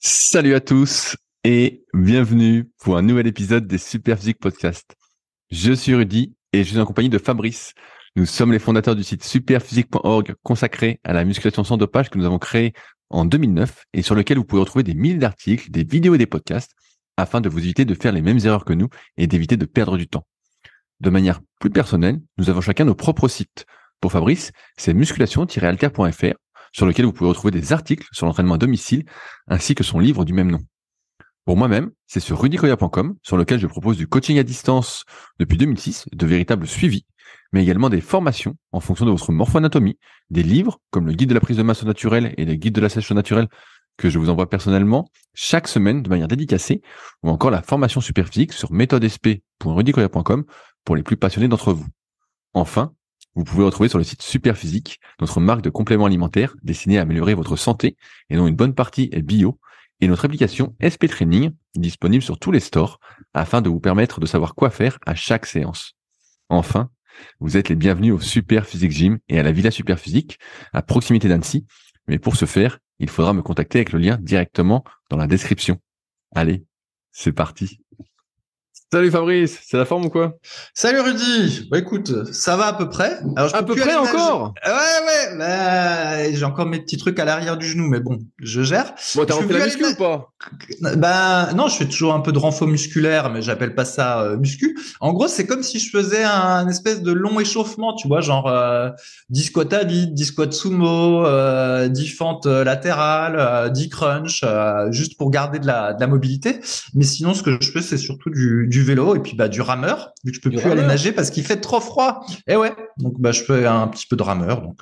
Salut à tous et bienvenue pour un nouvel épisode des Superphysique Podcast. Je suis Rudy et je suis en compagnie de Fabrice. Nous sommes les fondateurs du site superphysique.org consacré à la musculation sans dopage que nous avons créé en 2009 et sur lequel vous pouvez retrouver des milliers d'articles, des vidéos et des podcasts afin de vous éviter de faire les mêmes erreurs que nous et d'éviter de perdre du temps. De manière plus personnelle, nous avons chacun nos propres sites. Pour Fabrice, c'est musculation-alter.fr sur lequel vous pouvez retrouver des articles sur l'entraînement à domicile ainsi que son livre du même nom. Pour moi-même, c'est sur rudicoya.com sur lequel je propose du coaching à distance depuis 2006, de véritables suivis, mais également des formations en fonction de votre morpho-anatomie, des livres comme le guide de la prise de masse naturelle et le guide de la sèche naturelle que je vous envoie personnellement chaque semaine de manière dédicacée, ou encore la formation Superphysique sur méthodesp.rudicoya.com pour les plus passionnés d'entre vous. Enfin, vous pouvez retrouver sur le site Superphysique notre marque de compléments alimentaires destinée à améliorer votre santé et dont une bonne partie est bio, et notre application SP Training disponible sur tous les stores afin de vous permettre de savoir quoi faire à chaque séance. Enfin, vous êtes les bienvenus au Superphysique Gym et à la Villa Superphysique à proximité d'Annecy, mais pour ce faire, il faudra me contacter avec le lien directement dans la description. Allez, c'est parti. Salut Fabrice, c'est la forme ou quoi? Salut Rudy. Bah écoute, ça va à peu près. Alors je À peux peu plus près aller nager. encore? Ouais. Bah, j'ai encore mes petits trucs à l'arrière du genou, mais bon, je gère. Bon, t'as Je peux refait plus la aller muscu ou pas? Bah non, je fais toujours un peu de renfort musculaire, mais j'appelle pas ça muscu. En gros, c'est comme si je faisais un espèce de long échauffement, tu vois, genre 10 squats à vide, 10 squats sumo, 10 fentes latérales, 10 crunch, juste pour garder de la mobilité. Mais sinon, ce que je fais, c'est surtout du vélo et puis bah du rameur, vu que je peux Du plus aller rameur? nager parce qu'il fait trop froid. Et ouais, donc bah je fais un petit peu de rameur, donc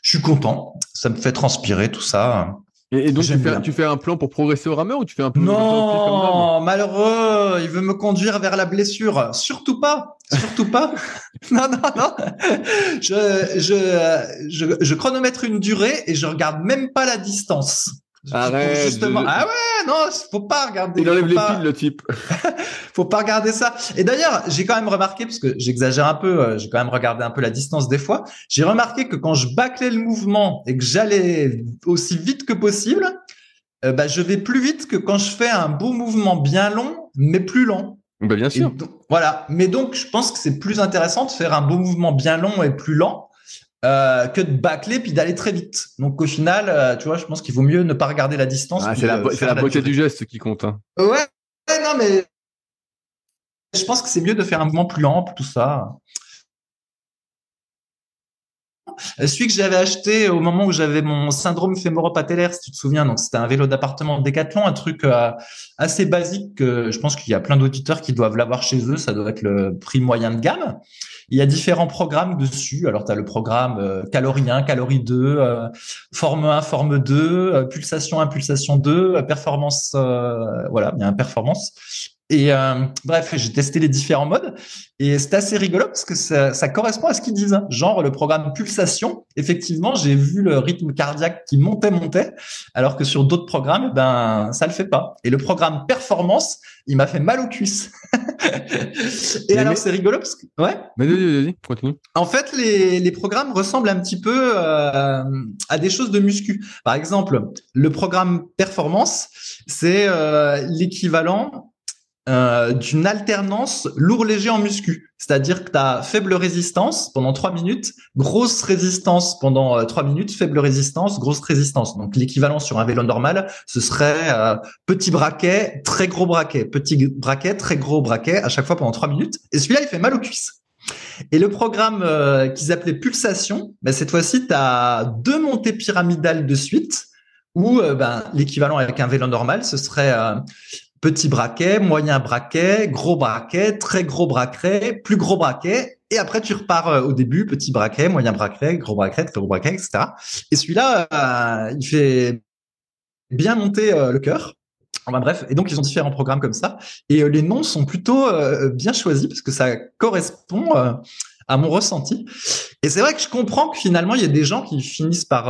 je suis content. Ça me fait transpirer tout ça. Et donc J'aime bien. tu fais un plan pour progresser au rameur ou tu fais un peu comme ça au pif comme d'hab? Non, malheureux, il veut me conduire vers la blessure. Surtout pas, surtout pas. Non. Je chronomètre une durée et je regarde même pas la distance. Pour Arrête, justement. Ah ouais, non, faut pas regarder. il enlève les piles le type. Faut pas regarder ça. Et d'ailleurs, j'ai quand même remarqué, parce que j'exagère un peu, j'ai quand même regardé un peu la distance des fois. J'ai remarqué que quand je bâclais le mouvement et que j'allais aussi vite que possible, bah, je vais plus vite que quand je fais un beau mouvement bien long, mais plus lent. Bah bien Et sûr. donc, voilà. Mais donc, je pense que c'est plus intéressant de faire un beau mouvement bien long et plus lent que de bâcler puis d'aller très vite. Donc, au final, tu vois, je pense qu'il vaut mieux ne pas regarder la distance Ah, puis c'est faire la la beauté durée. du geste qui compte, hein. Ouais, non, mais je pense que c'est mieux de faire un mouvement plus lent, tout ça. Celui que j'avais acheté au moment où j'avais mon syndrome fémoro-patellaire, si tu te souviens, donc c'était un vélo d'appartement de Decathlon, un truc assez basique que je pense qu'il y a plein d'auditeurs qui doivent l'avoir chez eux, ça doit être le prix moyen de gamme. Il y a différents programmes dessus. Alors, tu as le programme calorie 1, calorie 2, forme 1, forme 2, pulsation 1, pulsation 2, performance, voilà, il y a un performance. Et bref, j'ai testé les différents modes et c'est assez rigolo parce que ça correspond à ce qu'ils disent. Genre le programme pulsation, effectivement, j'ai vu le rythme cardiaque qui montait, alors que sur d'autres programmes, eh ben ça le fait pas. Et le programme performance, il m'a fait mal aux cuisses. Et alors c'est rigolo parce que ouais. Vas-y, continue. En fait, les programmes ressemblent un petit peu à des choses de muscu. Par exemple, le programme performance, c'est l'équivalent d'une alternance lourd-léger en muscu. C'est-à-dire que tu as faible résistance pendant 3 minutes, grosse résistance pendant 3 minutes, faible résistance, grosse résistance. Donc l'équivalent sur un vélo normal, ce serait petit braquet, très gros braquet, petit braquet, très gros braquet à chaque fois pendant 3 minutes. Et celui-là, il fait mal aux cuisses. Et le programme qu'ils appelaient Pulsation, ben, cette fois-ci, tu as 2 montées pyramidales de suite, où ben, l'équivalent avec un vélo normal, ce serait petit braquet, moyen braquet, gros braquet, très gros braquet, plus gros braquet. Et après, tu repars au début, petit braquet, moyen braquet, très gros braquet, etc. Et celui-là, il fait bien monter le cœur. Enfin, bref, et donc ils ont différents programmes comme ça. Et les noms sont plutôt bien choisis parce que ça correspond à mon ressenti. Et c'est vrai que je comprends que finalement, il y a des gens qui finissent par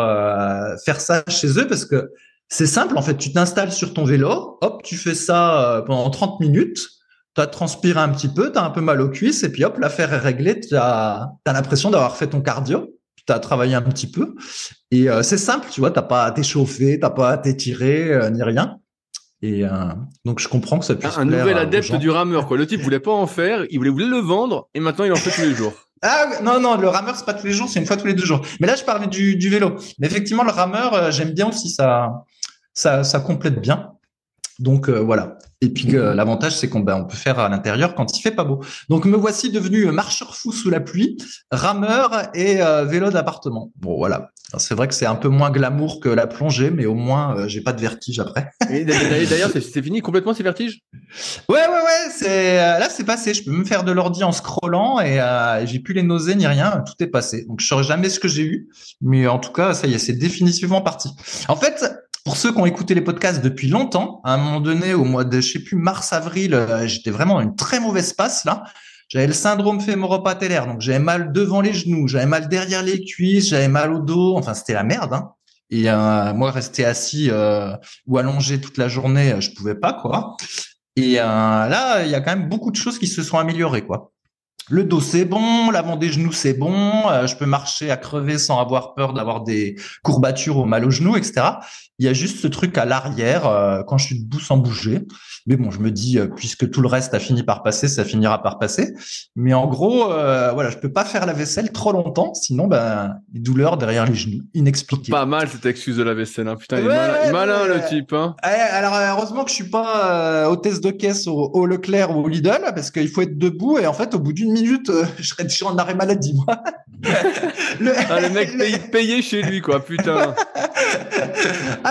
faire ça chez eux parce que c'est simple. En fait, tu t'installes sur ton vélo, hop, tu fais ça pendant 30 minutes, tu as transpiré un petit peu, tu as un peu mal aux cuisses, et puis hop, l'affaire est réglée. Tu as l'impression d'avoir fait ton cardio, tu as travaillé un petit peu. Et c'est simple, tu vois, t'as pas à t'échauffer, t'as pas à t'étirer, ni rien. Et donc je comprends que ça puisse Un plaire nouvel aux adepte gens. du rameur, quoi. Le type voulait pas en faire, il voulait le vendre, et maintenant il en fait tous les jours. Ah non, le rameur c'est pas tous les jours, c'est une fois tous les 2 jours. Mais là je parlais du vélo. Mais effectivement le rameur j'aime bien aussi, ça complète bien. Donc voilà. Et puis l'avantage c'est qu'on on peut faire à l'intérieur quand il fait pas beau. Donc me voici devenu marcheur fou sous la pluie, rameur et vélo d'appartement. Bon voilà. Alors, c'est vrai que c'est un peu moins glamour que la plongée, mais au moins j'ai pas de vertige après. Et d'ailleurs, c'est fini complètement ces vertiges? Ouais. C'est là c'est passé. Je peux me faire de l'ordi en scrollant et j'ai plus les nausées ni rien. Tout est passé. Donc je saurais jamais ce que j'ai eu, mais en tout cas ça y est, c'est définitivement parti. En fait. Pour ceux qui ont écouté les podcasts depuis longtemps, à un moment donné, au mois de, je sais plus, mars-avril, j'étais vraiment dans une très mauvaise passe, là. J'avais le syndrome fémoro-patellaire, donc j'avais mal devant les genoux, j'avais mal derrière les cuisses, j'avais mal au dos, enfin, c'était la merde, hein. Et moi, rester assis ou allongé toute la journée, je pouvais pas, quoi. Et là, il y a quand même beaucoup de choses qui se sont améliorées, quoi. Le dos, c'est bon. L'avant des genoux, c'est bon. Je peux marcher à crever sans avoir peur d'avoir des courbatures ou mal aux genoux, etc. Il y a juste ce truc à l'arrière quand je suis debout sans bouger. Mais bon, je me dis, puisque tout le reste a fini par passer, ça finira par passer. Mais en gros, voilà, je peux pas faire la vaisselle trop longtemps, sinon, les douleurs derrière les genoux, inexpliquées. Pas mal cette excuse de la vaisselle, hein. Putain, il est Ouais, malin le type, hein. Alors heureusement que je suis pas hôtesse de caisse au Leclerc ou au Lidl parce qu'il faut être debout et en fait au bout d'une minute je serais déjà en arrêt maladie moi. Le mec payé chez lui quoi, putain.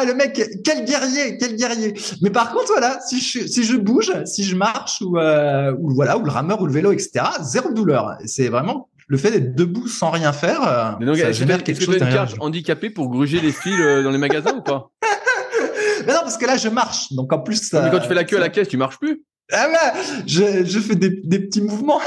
Le mec quel guerrier. Mais par contre voilà, si je bouge, si je marche ou voilà ou le rameur ou le vélo etc. Zéro douleur. C'est vraiment le fait d'être debout sans rien faire, Mais donc, ça génère quelque chose derrière. Est-ce que tu as une derrière. carte handicapée pour gruger les fils dans les magasins ou pas? Mais non parce que là je marche donc en plus. Non, mais quand tu fais la queue à la caisse, tu marches plus. Ah ouais, je fais des petits mouvements.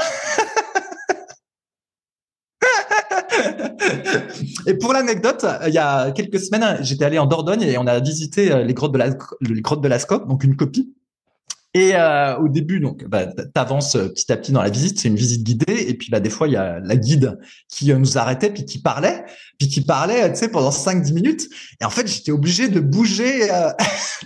Et pour l'anecdote, il y a quelques semaines, j'étais allé en Dordogne et on a visité les grottes de Lascaux, donc une copie. Et au début, donc, t'avances petit à petit dans la visite. C'est une visite guidée. Et puis, des fois, il y a la guide qui nous arrêtait puis qui parlait, tu sais, pendant 5-10 minutes. Et en fait, j'étais obligé de bouger,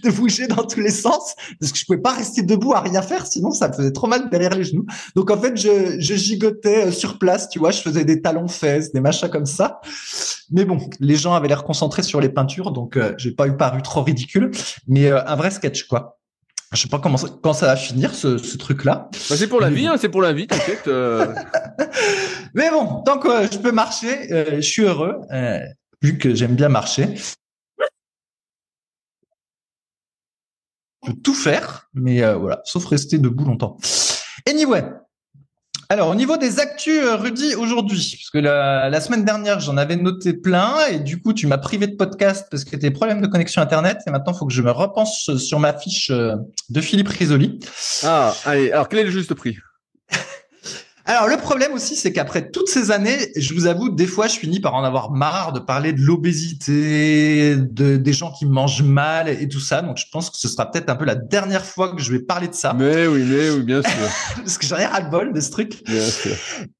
de bouger dans tous les sens parce que je pouvais pas rester debout à rien faire, sinon ça me faisait trop mal derrière les genoux. Donc en fait, je gigotais sur place, tu vois, je faisais des talons-fesses, des machins comme ça. Mais bon, les gens avaient l'air concentrés sur les peintures, donc j'ai pas paru trop ridicule, mais un vrai sketch, quoi. Je sais pas quand ça va finir ce truc-là. C'est pour la vie, hein, c'est pour la vie, t'inquiète. Mais bon, tant que je peux marcher, je suis heureux, vu que j'aime bien marcher. Je peux tout faire, mais voilà, sauf rester debout longtemps. Anyway. Alors, au niveau des actus, Rudy, aujourd'hui, parce que la semaine dernière, j'en avais noté plein, et du coup, tu m'as privé de podcast parce que t'as des problèmes de connexion Internet, et maintenant, il faut que je me repense sur ma fiche de Philippe Risoli. Ah, allez, alors quel est le juste prix? Alors, le problème aussi, c'est qu'après toutes ces années, je vous avoue, des fois, je finis par en avoir marre de parler de l'obésité, des gens qui mangent mal et tout ça. Donc, je pense que ce sera peut-être un peu la dernière fois que je vais parler de ça. Mais oui, bien sûr. Parce que j'en ai ras-le-bol de ce truc. Bien sûr.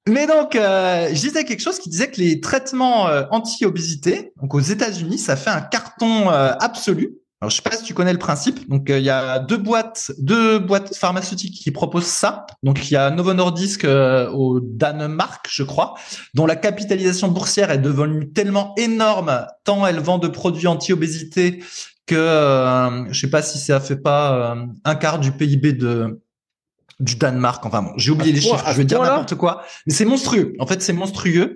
Mais donc, je disais quelque chose qui disait que les traitements anti-obésité, donc aux États-Unis, ça fait un carton absolu. Alors, je sais pas si tu connais le principe. Donc, il y a deux boîtes pharmaceutiques qui proposent ça. Donc, il y a Novo Nordisk au Danemark, je crois, dont la capitalisation boursière est devenue tellement énorme, tant elle vend de produits anti-obésité que je sais pas si ça fait pas un quart du PIB du Danemark. Enfin bon, j'ai oublié les chiffres. Je vais dire n'importe quoi, mais c'est monstrueux. En fait, c'est monstrueux.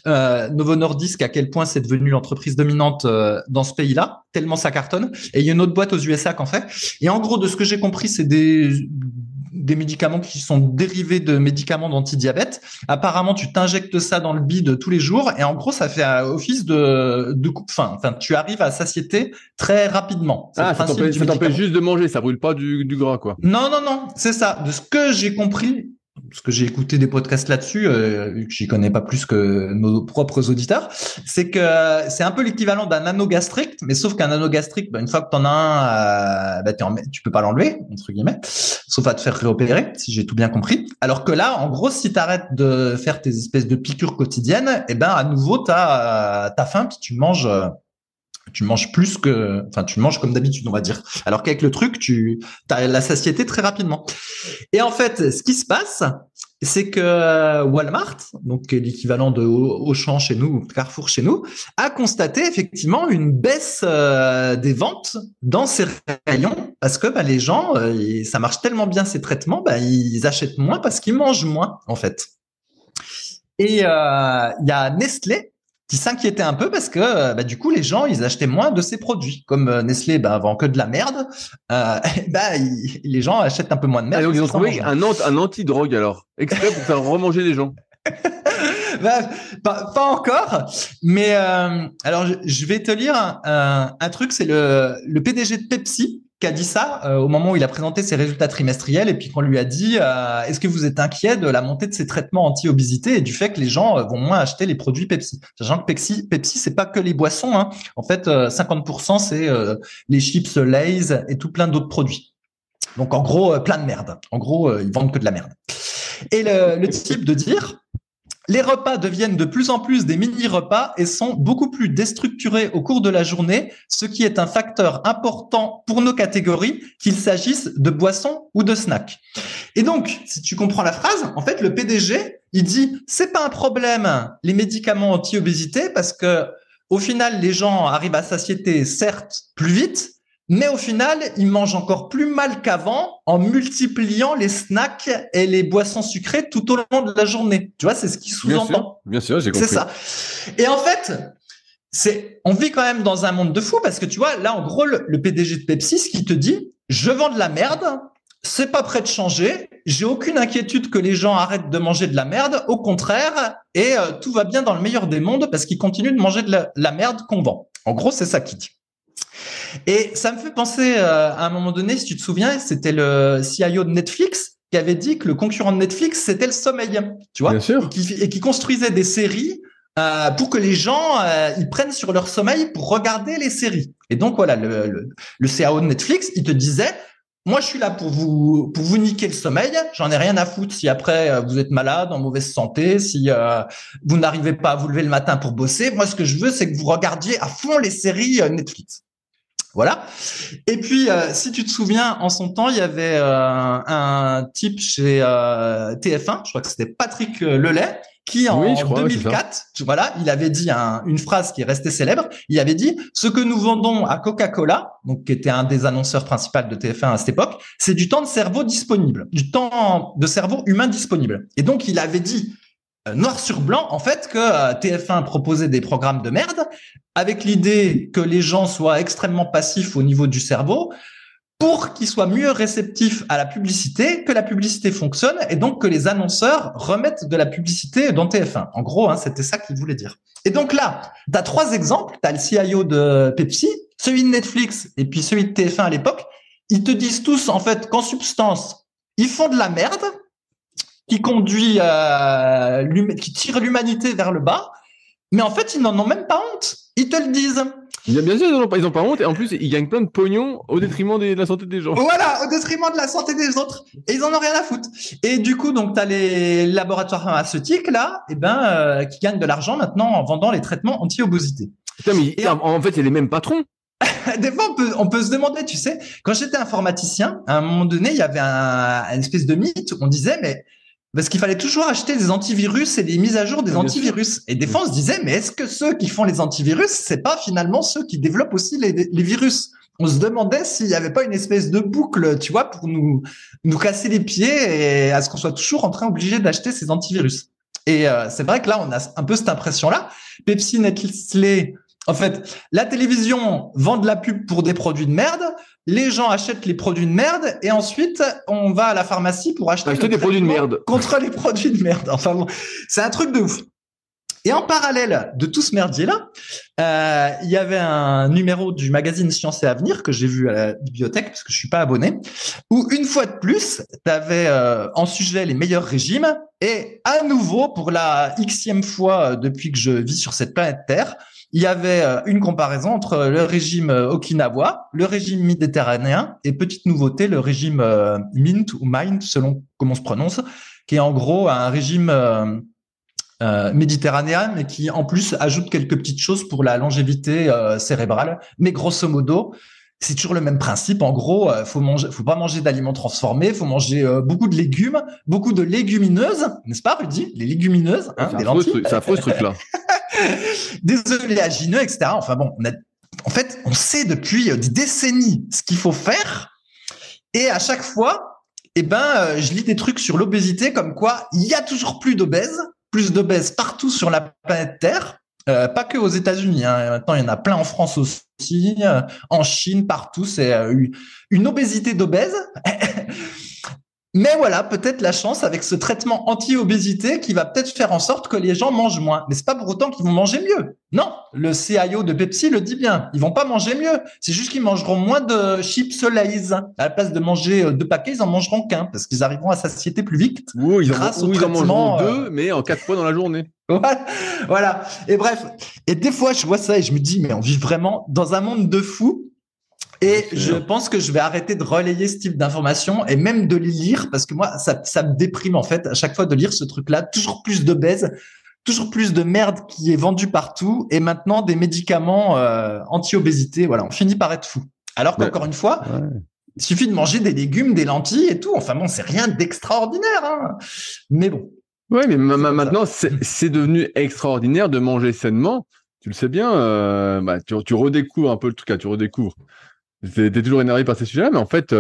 Novo Nordisk, à quel point c'est devenu l'entreprise dominante dans ce pays-là, tellement ça cartonne. Et il y a une autre boîte aux USA qu'en fait. Et en gros, de ce que j'ai compris, c'est des médicaments qui sont dérivés de médicaments d'antidiabète. Apparemment, tu t'injectes ça dans le bide tous les jours et en gros, ça fait office de coupe-faim. Enfin, tu arrives à satiété très rapidement. Ça t'empêche juste de manger, ça brûle pas du gras, quoi. Non, c'est ça. De ce que j'ai compris, parce que j'ai écouté des podcasts là-dessus, vu que j'y connais pas plus que nos propres auditeurs, c'est que c'est un peu l'équivalent d'un anneau gastrique, mais sauf qu'un anneau gastrique, une fois que t'en as un, tu peux pas l'enlever, entre guillemets, sauf à te faire réopérer, si j'ai tout bien compris. Alors que là, en gros, si t'arrêtes de faire tes espèces de piqûres quotidiennes, à nouveau, t'as faim, puis tu manges Tu manges tu manges comme d'habitude, on va dire. Alors qu'avec le truc, tu as la satiété très rapidement. Et en fait, ce qui se passe, c'est que Walmart, donc l'équivalent de Auchan chez nous, Carrefour chez nous, a constaté effectivement une baisse des ventes dans ces rayons parce que les gens, ça marche tellement bien ces traitements, ils achètent moins parce qu'ils mangent moins en fait. Et il y a Nestlé qui s'inquiétait un peu parce que du coup les gens ils achetaient moins de ces produits. Comme Nestlé vend que de la merde, les gens achètent un peu moins de merde. Et donc ils ont trouvé un anti-drogue alors, exprès pour faire remanger les gens. Pas encore, mais alors je vais te lire un truc, c'est le PDG de Pepsi qui a dit ça au moment où il a présenté ses résultats trimestriels et puis qu'on lui a dit est-ce que vous êtes inquiet de la montée de ces traitements anti-obésité et du fait que les gens vont moins acheter les produits Pepsi, sachant que Pepsi c'est pas que les boissons, hein. En fait 50% c'est les chips Lay's et tout plein d'autres produits. Donc en gros plein de merde. En gros ils vendent que de la merde. Et le type de dire les repas deviennent de plus en plus des mini-repas et sont beaucoup plus déstructurés au cours de la journée, ce qui est un facteur important pour nos catégories, qu'il s'agisse de boissons ou de snacks. Et donc, si tu comprends la phrase, en fait, le PDG, il dit, c'est pas un problème, les médicaments anti-obésité, parce que, au final, les gens arrivent à satiété, certes, plus vite, mais au final, ils mangent encore plus mal qu'avant en multipliant les snacks et les boissons sucrées tout au long de la journée. Tu vois, c'est ce qu'il sous-entend. Bien sûr, j'ai compris. C'est ça. Et en fait, on vit quand même dans un monde de fous parce que tu vois, là, en gros, le PDG de Pepsi, ce qui te dit, je vends de la merde, c'est pas prêt de changer, j'ai aucune inquiétude que les gens arrêtent de manger de la merde, au contraire, et tout va bien dans le meilleur des mondes parce qu'ils continuent de manger de la merde qu'on vend. En gros, c'est ça qu'il dit. Et ça me fait penser à un moment donné, si tu te souviens, c'était le CIO de Netflix qui avait dit que le concurrent de Netflix, c'était le sommeil, tu vois, bien sûr. Et qui construisait des séries pour que les gens ils prennent sur leur sommeil pour regarder les séries. Et donc voilà, le CIO de Netflix, il te disait, moi je suis là pour vous niquer le sommeil, j'en ai rien à foutre si après vous êtes malade, en mauvaise santé, si vous n'arrivez pas à vous lever le matin pour bosser. Moi ce que je veux, c'est que vous regardiez à fond les séries Netflix. Voilà. Et puis, si tu te souviens, en son temps, il y avait un type chez TF1, je crois que c'était Patrick Lelay, qui en 2004, voilà, il avait dit une phrase qui est restée célèbre. Il avait dit « Ce que nous vendons à Coca-Cola, donc qui était un des annonceurs principaux de TF1 à cette époque, c'est du temps de cerveau disponible, du temps de cerveau humain disponible. » Et donc, il avait dit noir sur blanc, en fait, que TF1 proposait des programmes de merde avec l'idée que les gens soient extrêmement passifs au niveau du cerveau pour qu'ils soient mieux réceptifs à la publicité, que la publicité fonctionne et donc que les annonceurs remettent de la publicité dans TF1. En gros, c'était ça qu'il voulait dire. Et donc là, tu as 3 exemples. Tu as le CIO de Pepsi, celui de Netflix et puis celui de TF1 à l'époque. Ils te disent tous, en fait, qu'en substance, ils font de la merde qui conduit qui tire l'humanité vers le bas, mais en fait, ils n'en ont même pas honte. Ils te le disent. Bien sûr, ils n'ont pas honte, et en plus, ils gagnent plein de pognon au détriment de la santé des gens. Voilà, au détriment de la santé des autres. Et ils en ont rien à foutre. Et du coup, donc, t'as les laboratoires pharmaceutiques, là, qui gagnent de l'argent maintenant en vendant les traitements anti-obésité. Putain, mais en fait, c'est les mêmes patrons. Des fois, on peut se demander, tu sais, quand j'étais informaticien, à un moment donné, il y avait une espèce de mythe où on disait, mais parce qu'il fallait toujours acheter des antivirus et des mises à jour des antivirus. Et des fois, on se disait, mais est-ce que ceux qui font les antivirus, c'est pas finalement ceux qui développent aussi les virus? On se demandait s'il n'y avait pas une espèce de boucle, tu vois, pour nous casser les pieds et à ce qu'on soit toujours en train obligé d'acheter ces antivirus. Et c'est vrai que là, on a un peu cette impression-là. Pepsi, Nestlé, en fait, la télévision vend de la pub pour des produits de merde. Les gens achètent les produits de merde et ensuite on va à la pharmacie pour acheter des produits de merde contre les produits de merde. Enfin bon, c'est un truc de ouf. Et en parallèle de tout ce merdier-là, il y avait un numéro du magazine Science et Avenir que j'ai vu à la bibliothèque parce que je suis pas abonné, où une fois de plus, tu avais en sujet les meilleurs régimes et à nouveau pour la xème fois depuis que je vis sur cette planète Terre, il y avait une comparaison entre le régime Okinawa, le régime méditerranéen et petite nouveauté, le régime MINT ou MIND selon comment on se prononce, qui est en gros un régime méditerranéenne, mais qui en plus ajoute quelques petites choses pour la longévité cérébrale. Mais grosso modo, c'est toujours le même principe. En gros, faut pas manger d'aliments transformés, faut manger beaucoup de légumes, beaucoup de légumineuses, n'est-ce pas, Rudy? Les légumineuses, des lentilles. C'est affreux ce truc-là. Des oléagineux, etc. Enfin bon, en fait, on sait depuis des décennies ce qu'il faut faire. Et à chaque fois, je lis des trucs sur l'obésité comme quoi il y a toujours plus d'obèses partout sur la planète Terre. Pas que aux États-Unis. Maintenant, il y en a plein en France aussi, en Chine, partout. C'est une obésité d'obèses. Mais voilà, peut-être la chance avec ce traitement anti-obésité qui va peut-être faire en sorte que les gens mangent moins. Mais c'est pas pour autant qu'ils vont manger mieux. Non, le CIO de Pepsi le dit bien. Ils vont pas manger mieux. C'est juste qu'ils mangeront moins de chips Lay's. À la place de manger 2 paquets, ils en mangeront qu'un parce qu'ils arriveront à satiété plus vite. Ils en mangeront 2, mais en 4 fois dans la journée. Voilà. Et bref. Et des fois, je vois ça et je me dis, mais on vit vraiment dans un monde de fous. Et je pense que je vais arrêter de relayer ce type d'informations et même de les lire parce que moi, ça me déprime en fait à chaque fois de lire ce truc-là. Toujours plus de baises, toujours plus de merde qui est vendue partout et maintenant des médicaments anti-obésité. Voilà, on finit par être fou. Alors qu'encore une fois, il suffit de manger des légumes, des lentilles et tout. Enfin bon, c'est rien d'extraordinaire, hein. Mais bon. Ouais, mais maintenant, c'est devenu extraordinaire de manger sainement. Tu le sais bien, tu redécouvres un peu le truc, tu redécouvres. T'es toujours énervé par ces sujets-là, mais en fait,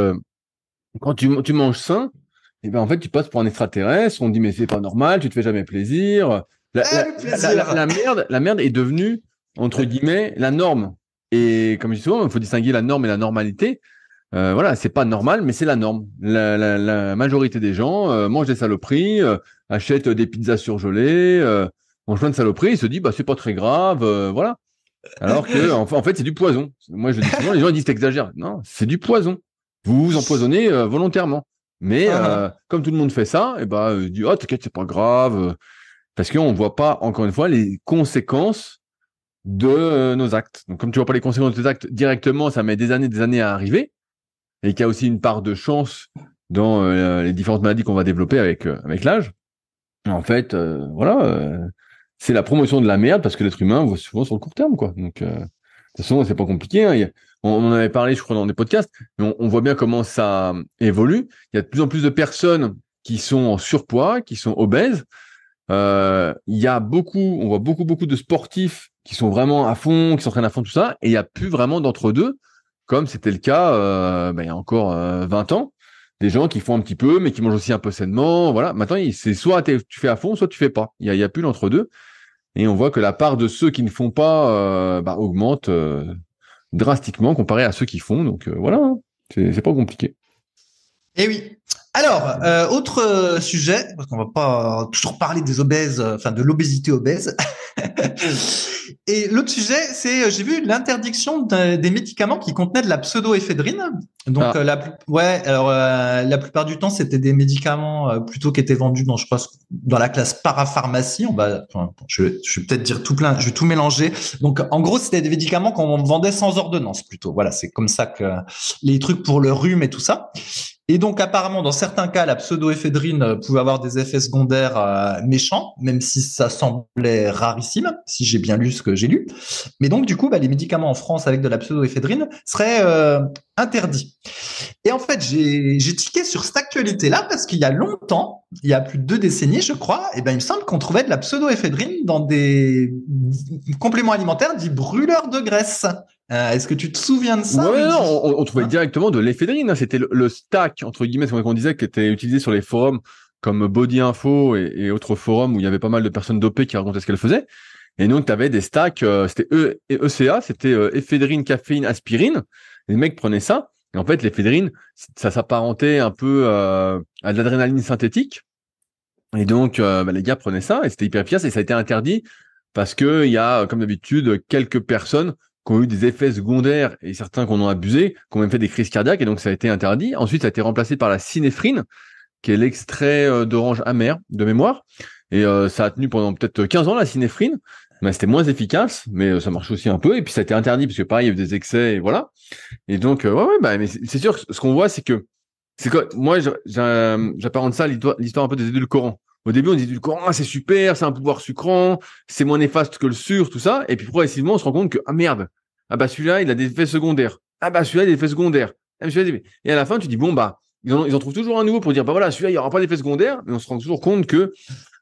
quand tu manges sain, et ben en fait, tu passes pour un extraterrestre. On te dit mais c'est pas normal, tu te fais jamais plaisir. La merde est devenue entre guillemets la norme. Et comme je dis souvent, il faut distinguer la norme et la normalité. Voilà, c'est pas normal, mais c'est la norme. La majorité des gens mangent des saloperies, achètent des pizzas surgelées, mangent plein de saloperies. Ils se disent bah c'est pas très grave, voilà. Alors que, en fait, c'est du poison. Moi, je dis souvent, les gens disent t'exagères. Non, c'est du poison. Vous vous empoisonnez volontairement. Mais comme tout le monde fait ça, dit oh t'inquiète, c'est pas grave, parce qu'on voit pas encore une fois les conséquences de nos actes. Donc, comme tu vois pas les conséquences de tes actes directement, ça met des années à arriver, et qu'il y a aussi une part de chance dans les différentes maladies qu'on va développer avec l'âge. En fait, c'est la promotion de la merde parce que l'être humain voit souvent sur le court terme, quoi. Donc, de toute façon, c'est pas compliqué, hein. On en avait parlé, je crois, dans des podcasts, mais on voit bien comment ça évolue. Il y a de plus en plus de personnes qui sont en surpoids, qui sont obèses. On voit beaucoup de sportifs qui sont vraiment à fond, qui s'entraînent à fond, tout ça, et il y a plus vraiment d'entre-deux, comme c'était le cas, il y a encore 20 ans. Des gens qui font un petit peu, mais qui mangent aussi un peu sainement. Voilà. Maintenant, c'est soit tu fais à fond, soit tu fais pas. Il y a plus l'entre-deux. Et on voit que la part de ceux qui ne font pas augmente drastiquement comparé à ceux qui font. Donc voilà, hein. C'est pas compliqué. Eh oui. Alors, autre sujet, parce qu'on va pas toujours parler des obèses, de l'obésité obèse. Et l'autre sujet, c'est j'ai vu l'interdiction des médicaments qui contenaient de la pseudoéphédrine. Donc la plupart du temps, c'était des médicaments plutôt qui étaient vendus dans la classe parapharmacie. Je vais peut-être dire tout plein, je vais tout mélanger. Donc en gros, c'était des médicaments qu'on vendait sans ordonnance plutôt. Voilà, c'est comme ça que les trucs pour le rhume et tout ça. Et donc, apparemment, dans certains cas, la pseudoéphédrine pouvait avoir des effets secondaires méchants, même si ça semblait rarissime, si j'ai bien lu ce que j'ai lu. Mais donc, du coup, les médicaments en France avec de la pseudoéphédrine seraient interdits. Et en fait, j'ai tiqué sur cette actualité-là parce qu'il y a longtemps, il y a plus de 2 décennies, je crois, il me semble qu'on trouvait de la pseudoéphédrine dans des compléments alimentaires dits brûleurs de graisse. Est-ce que tu te souviens de ça? Ouais, non, on trouvait directement de l'éphédrine, hein. C'était le stack, entre guillemets, c'est qu'on disait, qui était utilisé sur les forums comme Body Info et autres forums où il y avait pas mal de personnes dopées qui racontaient ce qu'elles faisaient. Et donc, tu avais des stacks, c'était ECA, c'était éphédrine, caféine, aspirine. Les mecs prenaient ça. Et en fait, l'éphédrine, ça s'apparentait un peu à de l'adrénaline synthétique. Et donc, les gars prenaient ça et c'était hyper efficace et ça a été interdit parce que il y a, comme d'habitude, quelques personnes qui ont eu des effets secondaires et certains qui en ont abusé, qui ont même fait des crises cardiaques et donc ça a été interdit. Ensuite, ça a été remplacé par la synéphrine, qui est l'extrait d'orange amer de mémoire. Et ça a tenu pendant peut-être 15 ans, la synéphrine. Mais c'était moins efficace, mais ça marche aussi un peu. Et puis ça a été interdit parce que pareil, il y avait des excès et voilà. Et donc, mais c'est sûr, ce qu'on voit, c'est que moi, j'apparente ça à l'histoire un peu des édulcorants. Au début, on dit du courant, c'est super, c'est un pouvoir sucrant, c'est moins néfaste que le sucre, tout ça. Et puis progressivement, on se rend compte que, ah merde, ah bah celui-là, il a des effets secondaires. Ah bah celui-là, il a des effets secondaires. Et à la fin, tu dis, bon, bah, ils en trouvent toujours un nouveau pour dire, bah voilà, celui-là, il n'y aura pas d'effets secondaires. Mais on se rend toujours compte que,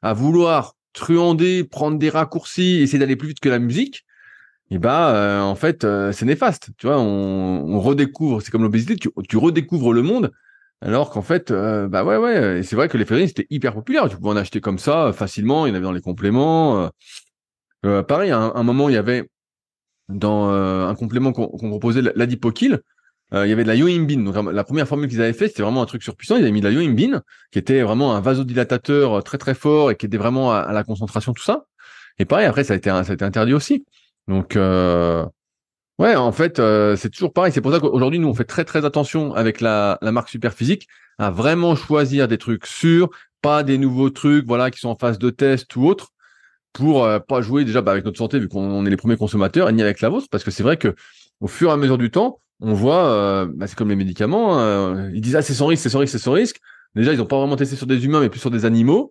à vouloir truander, prendre des raccourcis, essayer d'aller plus vite que la musique, et bah, en fait, c'est néfaste. Tu vois, on redécouvre, c'est comme l'obésité, tu redécouvres le monde. Alors qu'en fait, bah ouais, et c'est vrai que les fédérines, c'était hyper populaire. Tu pouvais en acheter comme ça, facilement. Il y en avait dans les compléments. Pareil, à un moment, il y avait dans un complément qu'on proposait, l'Adipokill, il y avait de la yohimbine. Donc la première formule qu'ils avaient fait, c'était vraiment un truc surpuissant. Ils avaient mis de la yohimbine, qui était vraiment un vasodilatateur très très fort et qui était vraiment à la concentration, tout ça. Et pareil, après, ça a été interdit aussi. Donc ouais, en fait, c'est toujours pareil. C'est pour ça qu'aujourd'hui, nous, on fait très très attention avec la marque Superphysique à vraiment choisir des trucs sûrs, pas des nouveaux trucs, voilà, qui sont en phase de test ou autre, pour pas jouer déjà avec notre santé vu qu'on est les premiers consommateurs, et ni avec la vôtre, parce que c'est vrai que au fur et à mesure du temps, on voit, c'est comme les médicaments, ils disent ah c'est sans risque, c'est sans risque, c'est sans risque. Déjà, ils n'ont pas vraiment testé sur des humains, mais plus sur des animaux.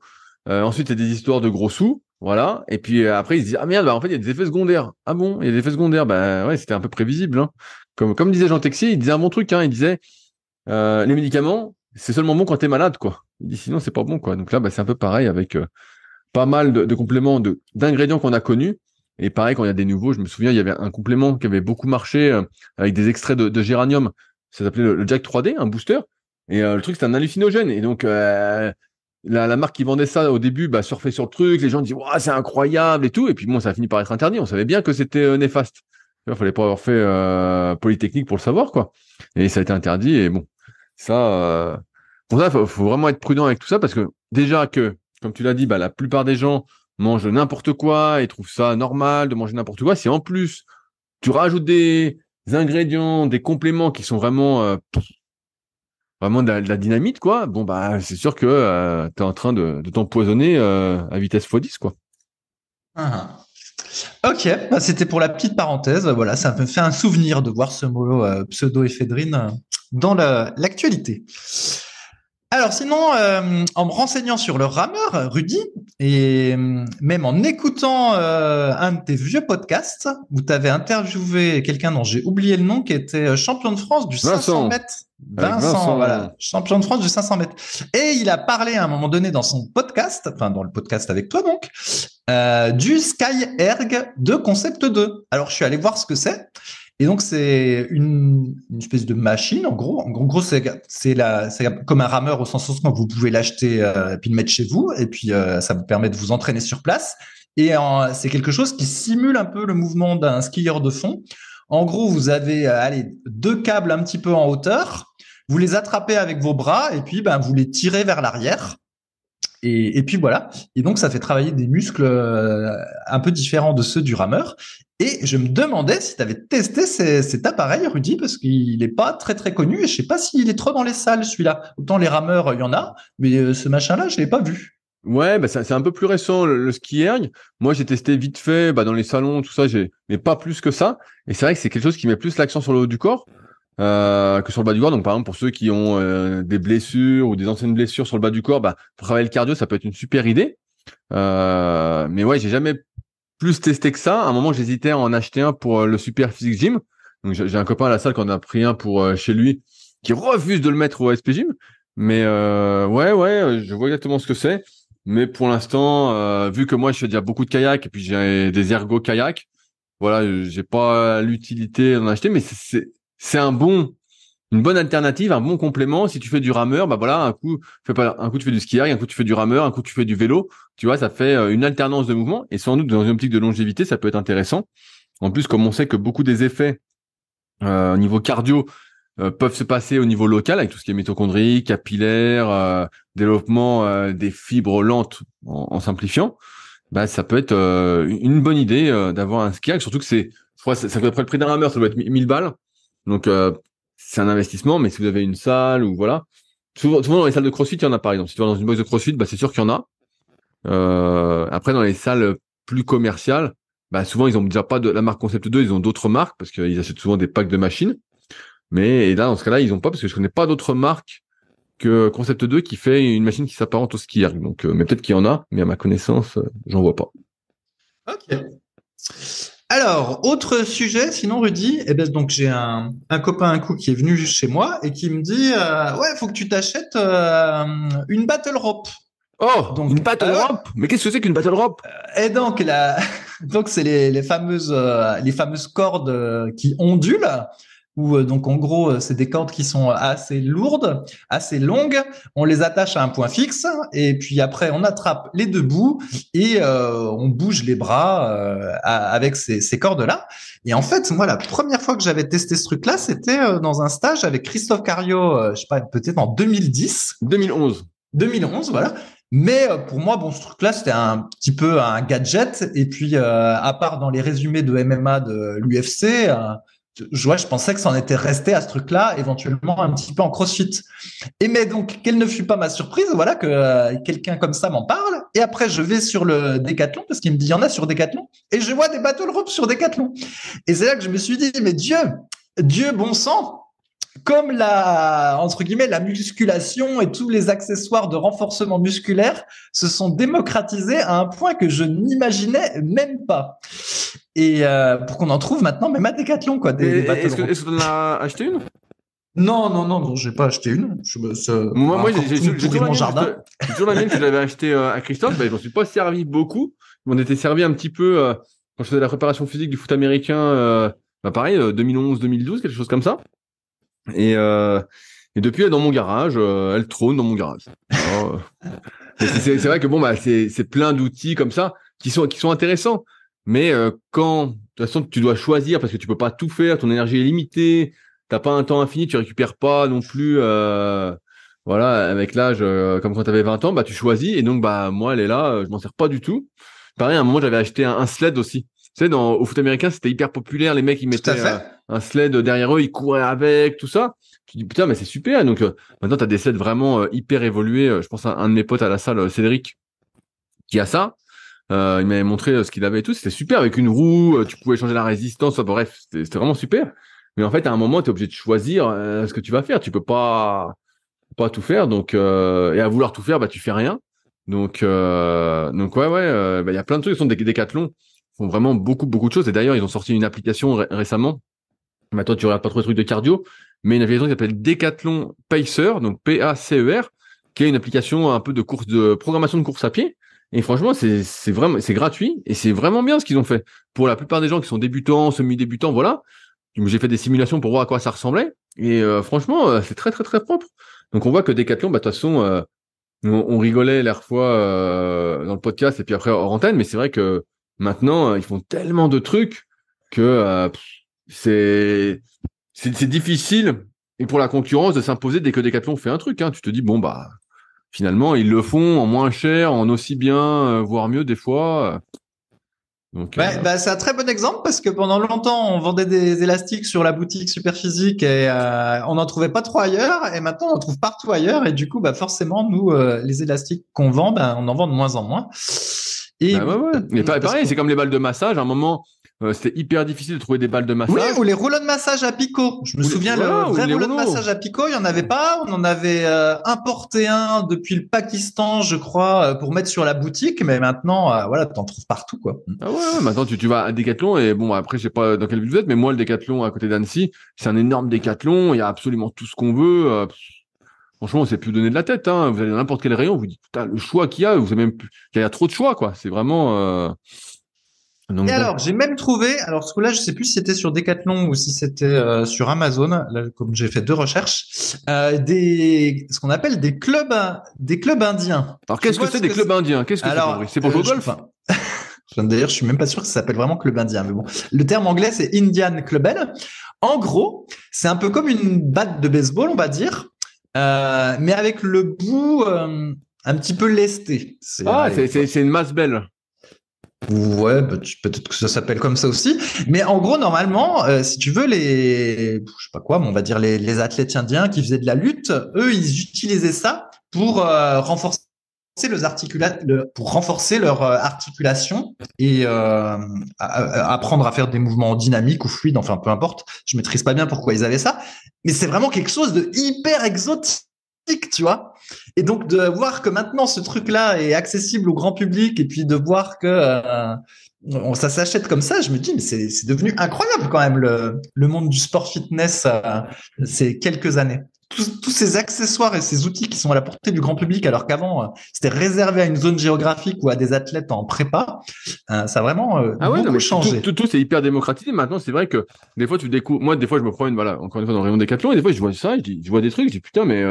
Ensuite, il y a des histoires de gros sous, voilà. Et puis après, ils se disent ah merde, bah en fait, il y a des effets secondaires. Ah bon, il y a des effets secondaires. Bah ouais, c'était un peu prévisible, hein. Comme disait Jean Texier, il disait un bon truc, hein. Il disait les médicaments, c'est seulement bon quand t'es malade, quoi. Il dit sinon c'est pas bon, quoi. Donc là, bah c'est un peu pareil avec pas mal de compléments d'ingrédients qu'on a connus. Et pareil, quand il y a des nouveaux, je me souviens, il y avait un complément qui avait beaucoup marché avec des extraits de géranium. Ça s'appelait le Jack 3D, un booster. Et le truc, c'était un hallucinogène. Et donc, la marque qui vendait ça au début, bah, surfait sur le truc. Les gens disaient, ouais, c'est incroyable et tout. Et puis bon, ça a fini par être interdit. On savait bien que c'était néfaste. Il fallait pas avoir fait Polytechnique pour le savoir, quoi. Et ça a été interdit. Et bon, ça, pour ça, faut vraiment être prudent avec tout ça parce que déjà que, comme tu l'as dit, bah, la plupart des gens mangent n'importe quoi et trouvent ça normal de manger n'importe quoi. Si en plus tu rajoutes des ingrédients, des compléments qui sont vraiment de la dynamite, quoi, bon bah c'est sûr que tu es en train de t'empoisonner à vitesse x10, quoi. Ah. Ok, bah, c'était pour la petite parenthèse. Voilà, ça me fait un souvenir de voir ce mot pseudoéphédrine dans l'actualité. Alors sinon, en me renseignant sur le rameur, Rudy, et même en écoutant un de tes vieux podcasts où tu avais interviewé quelqu'un dont j'ai oublié le nom, qui était champion de France du 500 Vincent, mètres. avec Vincent, Voilà, champion de France du 500 mètres. Et il a parlé à un moment donné dans son podcast, enfin dans le podcast avec toi donc, du SkyErg de Concept 2. Alors je suis allé voir ce que c'est. Et donc, c'est une espèce de machine, en gros. En gros, c'est comme un rameur au sens où vous pouvez l'acheter et puis le mettre chez vous. Et puis, ça vous permet de vous entraîner sur place. Et c'est quelque chose qui simule un peu le mouvement d'un skieur de fond. En gros, vous avez deux câbles un petit peu en hauteur. Vous les attrapez avec vos bras et puis vous les tirez vers l'arrière. Et puis voilà. Et donc, ça fait travailler des muscles un peu différents de ceux du rameur. Et je me demandais si tu avais testé cet appareil, Rudy, parce qu'il n'est pas très très connu et je sais pas s'il est trop dans les salles, celui-là. Autant les rameurs, il y en a, mais ce machin-là, je l'ai pas vu. Ouais, bah c'est un peu plus récent le ski erg. Moi, j'ai testé vite fait, bah, dans les salons, tout ça, mais pas plus que ça. Et c'est vrai que c'est quelque chose qui met plus l'accent sur le haut du corps que sur le bas du corps. Donc, par exemple, pour ceux qui ont des blessures ou des anciennes blessures sur le bas du corps, bah, pour travailler le cardio, ça peut être une super idée. Mais ouais, j'ai jamais plus testé que ça. À un moment, j'hésitais à en acheter un pour le Super Physique Gym. Donc, j'ai un copain à la salle qui en a pris un pour chez lui, qui refuse de le mettre au SP Gym. Mais ouais, je vois exactement ce que c'est. Mais pour l'instant, vu que moi, je fais déjà beaucoup de kayak et puis j'ai des ergots kayak, voilà, j'ai pas l'utilité d'en acheter. Mais c'est une bonne alternative, un bon complément. Si tu fais du rameur, bah voilà, un coup tu fais du ski erg, un coup tu fais du rameur, un coup tu fais du vélo. Tu vois, ça fait une alternance de mouvement et sans doute dans une optique de longévité, ça peut être intéressant. En plus, comme on sait que beaucoup des effets au niveau cardio peuvent se passer au niveau local avec tout ce qui est mitochondrie, capillaire, développement des fibres lentes en simplifiant, bah ça peut être une bonne idée d'avoir un ski erg, surtout que je crois que ça doit être le prix d'un rameur, ça doit être 1000 balles. Donc c'est un investissement, mais si vous avez une salle ou voilà, souvent dans les salles de CrossFit, il y en a par exemple. Si tu vas dans une box de CrossFit, bah c'est sûr qu'il y en a. Après dans les salles plus commerciales, bah souvent ils ont déjà pas de la marque Concept 2, ils ont d'autres marques parce qu'ils achètent souvent des packs de machines. Mais et là dans ce cas-là, ils ont pas parce que je connais pas d'autres marques que Concept 2 qui fait une machine qui s'apparente au ski erg. Donc, mais peut-être qu'il y en a, mais à ma connaissance, j'en vois pas. Ok. Alors, autre sujet, sinon Rudy, eh ben, donc j'ai un copain un coup qui est venu chez moi et qui me dit ouais, faut que tu t'achètes une Battle Rope. Oh, Donc, une battle rope. Mais qu'est-ce que c'est qu'une battle rope? et donc donc c'est les fameuses cordes qui ondulent. Où donc en gros c'est des cordes qui sont assez lourdes, assez longues. On les attache à un point fixe et puis après on attrape les deux bouts et on bouge les bras avec ces cordes-là. Et en fait moi la première fois que j'avais testé ce truc-là c'était dans un stage avec Christophe Cario, je sais pas peut-être en 2010. 2011. 2011, voilà. Mais pour moi, bon, ce truc-là, c'était un petit peu un gadget. Et puis, à part dans les résumés de MMA de l'UFC, je pensais que ça en était resté à ce truc-là, éventuellement un petit peu en CrossFit. Et mais donc, quelle ne fut pas ma surprise, voilà, que quelqu'un comme ça m'en parle. Et après, je vais sur le Decathlon, parce qu'il me dit, il y en a sur Decathlon. Et je vois des battle ropes sur Decathlon. Et c'est là que je me suis dit, mais Dieu bon sang, comme entre guillemets, la musculation et tous les accessoires de renforcement musculaire se sont démocratisés à un point que je n'imaginais même pas. Et pour qu'on en trouve maintenant, même à Decathlon, quoi, des battle Est-ce que ropes. tu en as acheté une? Non, j'ai pas acheté une. Moi, j'ai toujours la mon mienne. jardin. J'ai toujours la mienne que j'avais achetée à Christophe. Ben, j'en suis pas servi beaucoup. Je m'en étais servi un petit peu quand je faisais la préparation physique du foot américain. Pareil, 2011, 2012, quelque chose comme ça. Et depuis, elle est dans mon garage. Elle trône dans mon garage. Alors, c'est vrai que bon, bah, c'est plein d'outils comme ça qui sont intéressants. Mais quand, de toute façon, tu dois choisir parce que tu peux pas tout faire, ton énergie est limitée, t'as pas un temps infini, tu récupères pas non plus. Voilà, avec l'âge, comme quand t'avais 20 ans, bah tu choisis. Et donc, bah moi, elle est là, je m'en sers pas du tout. Pareil, à un moment, j'avais acheté un sled aussi. Tu sais, au foot américain, c'était hyper populaire. Les mecs, ils Tout à mettaient fait. un sled derrière eux, ils couraient avec, tout ça. Tu dis putain, mais c'est super. Donc maintenant, t'as des sleds vraiment hyper évolués. Je pense à un de mes potes à la salle, Cédric, qui a ça. Il m'avait montré ce qu'il avait et tout. C'était super avec une roue. Tu pouvais changer la résistance. Enfin, bref, c'était vraiment super. Mais en fait, à un moment, tu es obligé de choisir ce que tu vas faire. Tu peux pas tout faire. Donc, et à vouloir tout faire, bah tu fais rien. Donc ouais, bah, il y a plein de trucs. Ils sont des Decathlon font vraiment beaucoup de choses. Et d'ailleurs, ils ont sorti une application récemment. Bah, toi, tu regardes pas trop les trucs de cardio, mais une application qui s'appelle Decathlon Pacer, donc Pacer, qui est une application un peu de programmation de course à pied. Et franchement, c'est gratuit et c'est vraiment bien ce qu'ils ont fait. Pour la plupart des gens qui sont débutants, semi-débutants, voilà. J'ai fait des simulations pour voir à quoi ça ressemblait. Et franchement, c'est très propre. Donc on voit que Decathlon, bah de toute façon, on rigolait l'air fois dans le podcast et puis après hors antenne, mais c'est vrai que maintenant ils font tellement de trucs que c'est difficile et pour la concurrence de s'imposer dès que Decathlon fait un truc. Hein. Tu te dis bon bah finalement ils le font en moins cher, en aussi bien, voire mieux des fois. Donc Ouais, bah, c'est un très bon exemple parce que pendant longtemps, on vendait des élastiques sur la boutique Superphysique et on n'en trouvait pas trop ailleurs. Et maintenant, on en trouve partout ailleurs. Et du coup, bah, forcément, nous, les élastiques qu'on vend, bah, on en vend de moins en moins. Et bah, ouais. Mais pareil, c'est comme les balles de massage. À un moment, c'était hyper difficile de trouver des balles de massage. oui, ou les rouleaux de massage à picot. Je me souviens, le vrai rouleau de massage à picot, il y en avait pas. On en avait importé un depuis le Pakistan, je crois, pour mettre sur la boutique. Mais maintenant, voilà, t'en trouves partout, quoi. Ah ouais, maintenant tu vas à Decathlon et bon après je sais pas dans quelle ville vous êtes mais moi le Decathlon à côté d'Annecy c'est un énorme Decathlon, il y a absolument tout ce qu'on veut. Franchement on sait plus donner de la tête hein. Vous allez dans n'importe quel rayon, vous dites putain le choix qu'il y a, vous avez même plus... il y a trop de choix quoi. C'est vraiment donc Et bon. alors, j'ai même trouvé, alors ce coup-là, je sais plus si c'était sur Decathlon ou si c'était sur Amazon, là, comme j'ai fait deux recherches, ce qu'on appelle des clubs indiens. Alors qu'est-ce que c'est des clubs indiens? Qu'est-ce que c'est Alors, Fabrice? C'est pour jouer au golf? d'ailleurs, je suis même pas sûr que ça s'appelle vraiment club indien, mais bon. Le terme anglais, c'est Indian Clubbed. En gros, c'est un peu comme une batte de baseball, on va dire, mais avec le bout un petit peu lesté. C'est une masse belle. Ouais, bah, peut-être que ça s'appelle comme ça aussi. Mais en gros, normalement, si tu veux, je sais pas quoi, mais on va dire les athlètes indiens qui faisaient de la lutte, eux, ils utilisaient ça pour renforcer pour renforcer leur articulation et apprendre à faire des mouvements dynamiques ou fluides, enfin peu importe. Je maîtrise pas bien pourquoi ils avaient ça, mais c'est vraiment quelque chose de hyper exotique. tu vois. Et donc de voir que maintenant ce truc-là est accessible au grand public et puis de voir que ça s'achète comme ça, je me dis mais c'est devenu incroyable quand même le monde du sport fitness ces quelques années. Tous ces accessoires et ces outils qui sont à la portée du grand public alors qu'avant c'était réservé à une zone géographique ou à des athlètes en prépa, ça a vraiment Ah ouais, non, beaucoup mais changé. tout c'est hyper démocratisé. Maintenant, c'est vrai que des fois, tu découvres. Moi, des fois, je me promène, voilà, encore une fois, dans le rayon Décathlon, et des fois, je vois ça, je vois des trucs, je dis putain, mais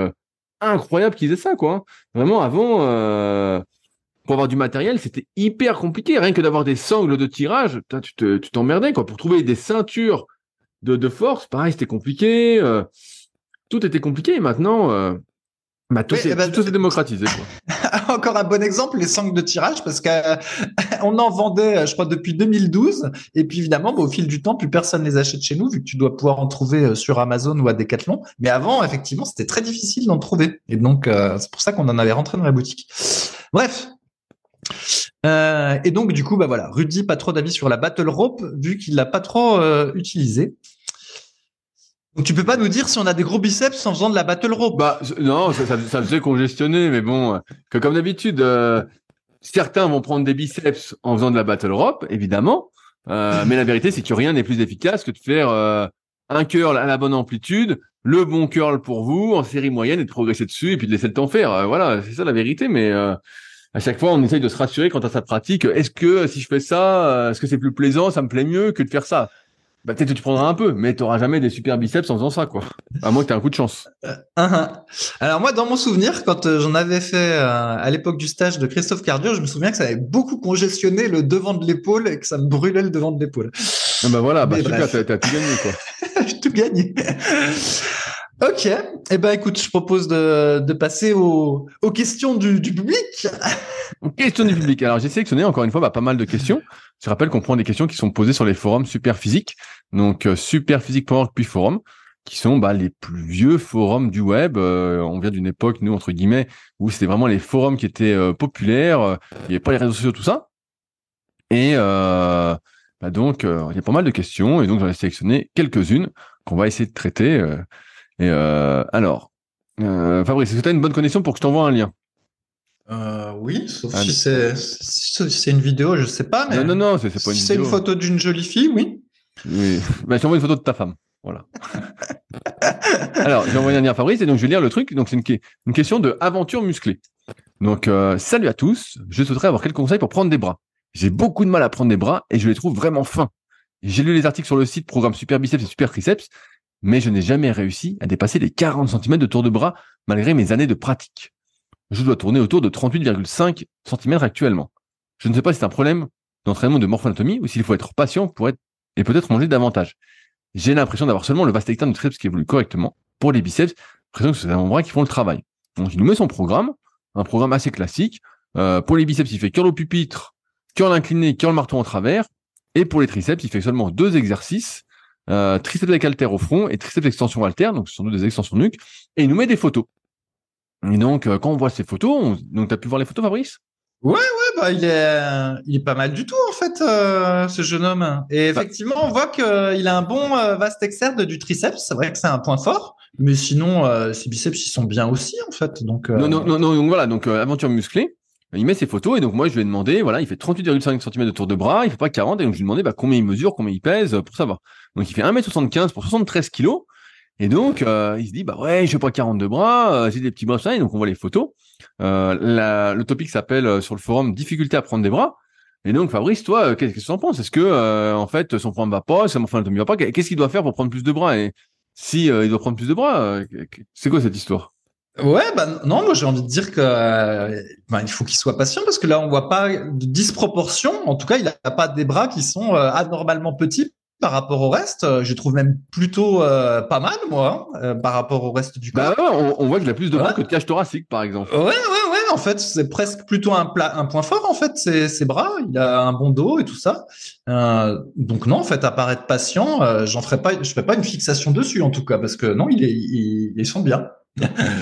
incroyable qu'ils aient ça, quoi. Vraiment, avant, pour avoir du matériel, c'était hyper compliqué. Rien que d'avoir des sangles de tirage, putain, tu t'emmerdais, quoi. Pour trouver des ceintures de force, pareil, c'était compliqué. Tout était compliqué. Et maintenant, tout Oui, eh ben, tout s'est démocratisé, quoi. encore un bon exemple, les sangles de tirage, parce qu'on en vendait, je crois, depuis 2012. Et puis évidemment, au fil du temps, plus personne les achète chez nous, vu que tu dois pouvoir en trouver sur Amazon ou à Decathlon. Mais avant, effectivement, c'était très difficile d'en trouver. Et donc, c'est pour ça qu'on en avait rentré dans la boutique. Bref. Et donc, du coup, bah voilà, Rudy, pas trop d'avis sur la battle rope, vu qu'il l'a pas trop utilisé. Donc, tu peux pas nous dire si on a des gros biceps en faisant de la battle rope. Bah, non, ça faisait congestionner, mais bon, que comme d'habitude, certains vont prendre des biceps en faisant de la battle rope, évidemment. Mais la vérité, c'est que rien n'est plus efficace que de faire un curl à la bonne amplitude, le bon curl pour vous, en série moyenne, et de progresser dessus, et puis de laisser le temps faire. Voilà, c'est ça la vérité. Mais à chaque fois, on essaye de se rassurer quant à sa pratique. Est-ce que si je fais ça, est-ce que c'est plus plaisant, ça me plaît mieux que de faire ça? Bah, peut-être que tu prendras un peu, mais tu n'auras jamais des super biceps en faisant ça, quoi. À moins que tu aies un coup de chance. Alors moi, dans mon souvenir, quand j'en avais fait à l'époque du stage de Christophe Cardio, je me souviens que ça avait beaucoup congestionné le devant de l'épaule et que ça me brûlait le devant de l'épaule. Ah bah voilà, bah Mais super, bref, t'as tout gagné, quoi. j'ai tout gagné. Ok, eh ben écoute, je propose de passer aux questions du public. Question du public. Alors, j'ai sélectionné encore une fois pas mal de questions. Je rappelle qu'on prend des questions qui sont posées sur les forums Superphysique, donc superphysique.org puis forum, qui sont les plus vieux forums du web. On vient d'une époque, nous, entre guillemets, où c'était vraiment les forums qui étaient populaires. Il n'y avait pas les réseaux sociaux, tout ça. Et donc, il y a pas mal de questions, et donc j'en ai sélectionné quelques-unes qu'on va essayer de traiter. Alors, Fabrice, est-ce que tu as une bonne connexion pour que je t'envoie un lien? Oui, sauf Allez. si c'est une vidéo, je sais pas, mais Non, c'est pas une si c'est une vidéo. photo d'une jolie fille, oui. Oui. Je t'envoie une photo de ta femme. Voilà. Alors, j'ai envoyé un lien à Fabrice et donc je vais lire le truc. Donc, c'est une question de aventure musclée. Donc, salut à tous. Je souhaiterais avoir quelques conseils pour prendre des bras. J'ai beaucoup de mal à prendre des bras et je les trouve vraiment fins. J'ai lu les articles sur le site Programme Super Biceps et Super Triceps, mais je n'ai jamais réussi à dépasser les 40 cm de tour de bras malgré mes années de pratique. Je dois tourner autour de 38,5 cm actuellement. Je ne sais pas si c'est un problème d'entraînement de morphoanatomie ou s'il faut être patient pour et peut-être manger davantage. J'ai l'impression d'avoir seulement le vaste externe de triceps qui évolue correctement. Pour les biceps, j'ai l'impression que c'est les avant-bras qui font le travail. Donc il nous met son programme, un programme assez classique. Pour les biceps, il fait curl au pupitre, curl incliné, curl marteau en travers. Et pour les triceps, il fait seulement 2 exercices. Triceps avec haltère au front et triceps extension haltère, donc ce sont des extensions nuque. Et il nous met des photos. Et donc, quand on voit ces photos, donc tu as pu voir les photos, Fabrice? Ouais, bah il est pas mal du tout en fait, ce jeune homme. Et effectivement, on voit qu'il a un bon vaste externe du triceps. C'est vrai que c'est un point fort, mais sinon ses biceps ils sont bien aussi en fait. Donc Non, donc voilà, donc aventure musclée. Il met ses photos et donc moi je lui ai demandé, voilà, il fait 38,5 cm de tour de bras, il fait pas 40 et donc je lui ai demandé combien il mesure, combien il pèse pour savoir. Donc il fait 1m75 pour 73 kilos et donc il se dit ouais, je fais pas 40 de bras, j'ai des petits bras ça et donc on voit les photos. Le topic s'appelle sur le forum difficulté à prendre des bras. Et donc Fabrice, toi, qu'est-ce que tu en penses? Est-ce que en fait son programme va pas, sa morphoanatomie va pas? Qu'est-ce qu'il doit faire pour prendre plus de bras? Et si il doit prendre plus de bras, c'est quoi cette histoire? ouais, bah non, moi j'ai envie de dire que il faut qu'il soit patient parce que là on voit pas de disproportion. En tout cas, il a pas des bras qui sont anormalement petits par rapport au reste. Je trouve même plutôt pas mal moi par rapport au reste du corps. Ouais, on voit qu'il a plus de bras que Ouais. de cage thoracique, par exemple. Ouais. En fait, c'est presque plutôt un point fort en fait, ses bras. Il a un bon dos et tout ça. Donc non, en fait, à part être patient, je ferai pas une fixation dessus en tout cas parce que non, ils sont bien.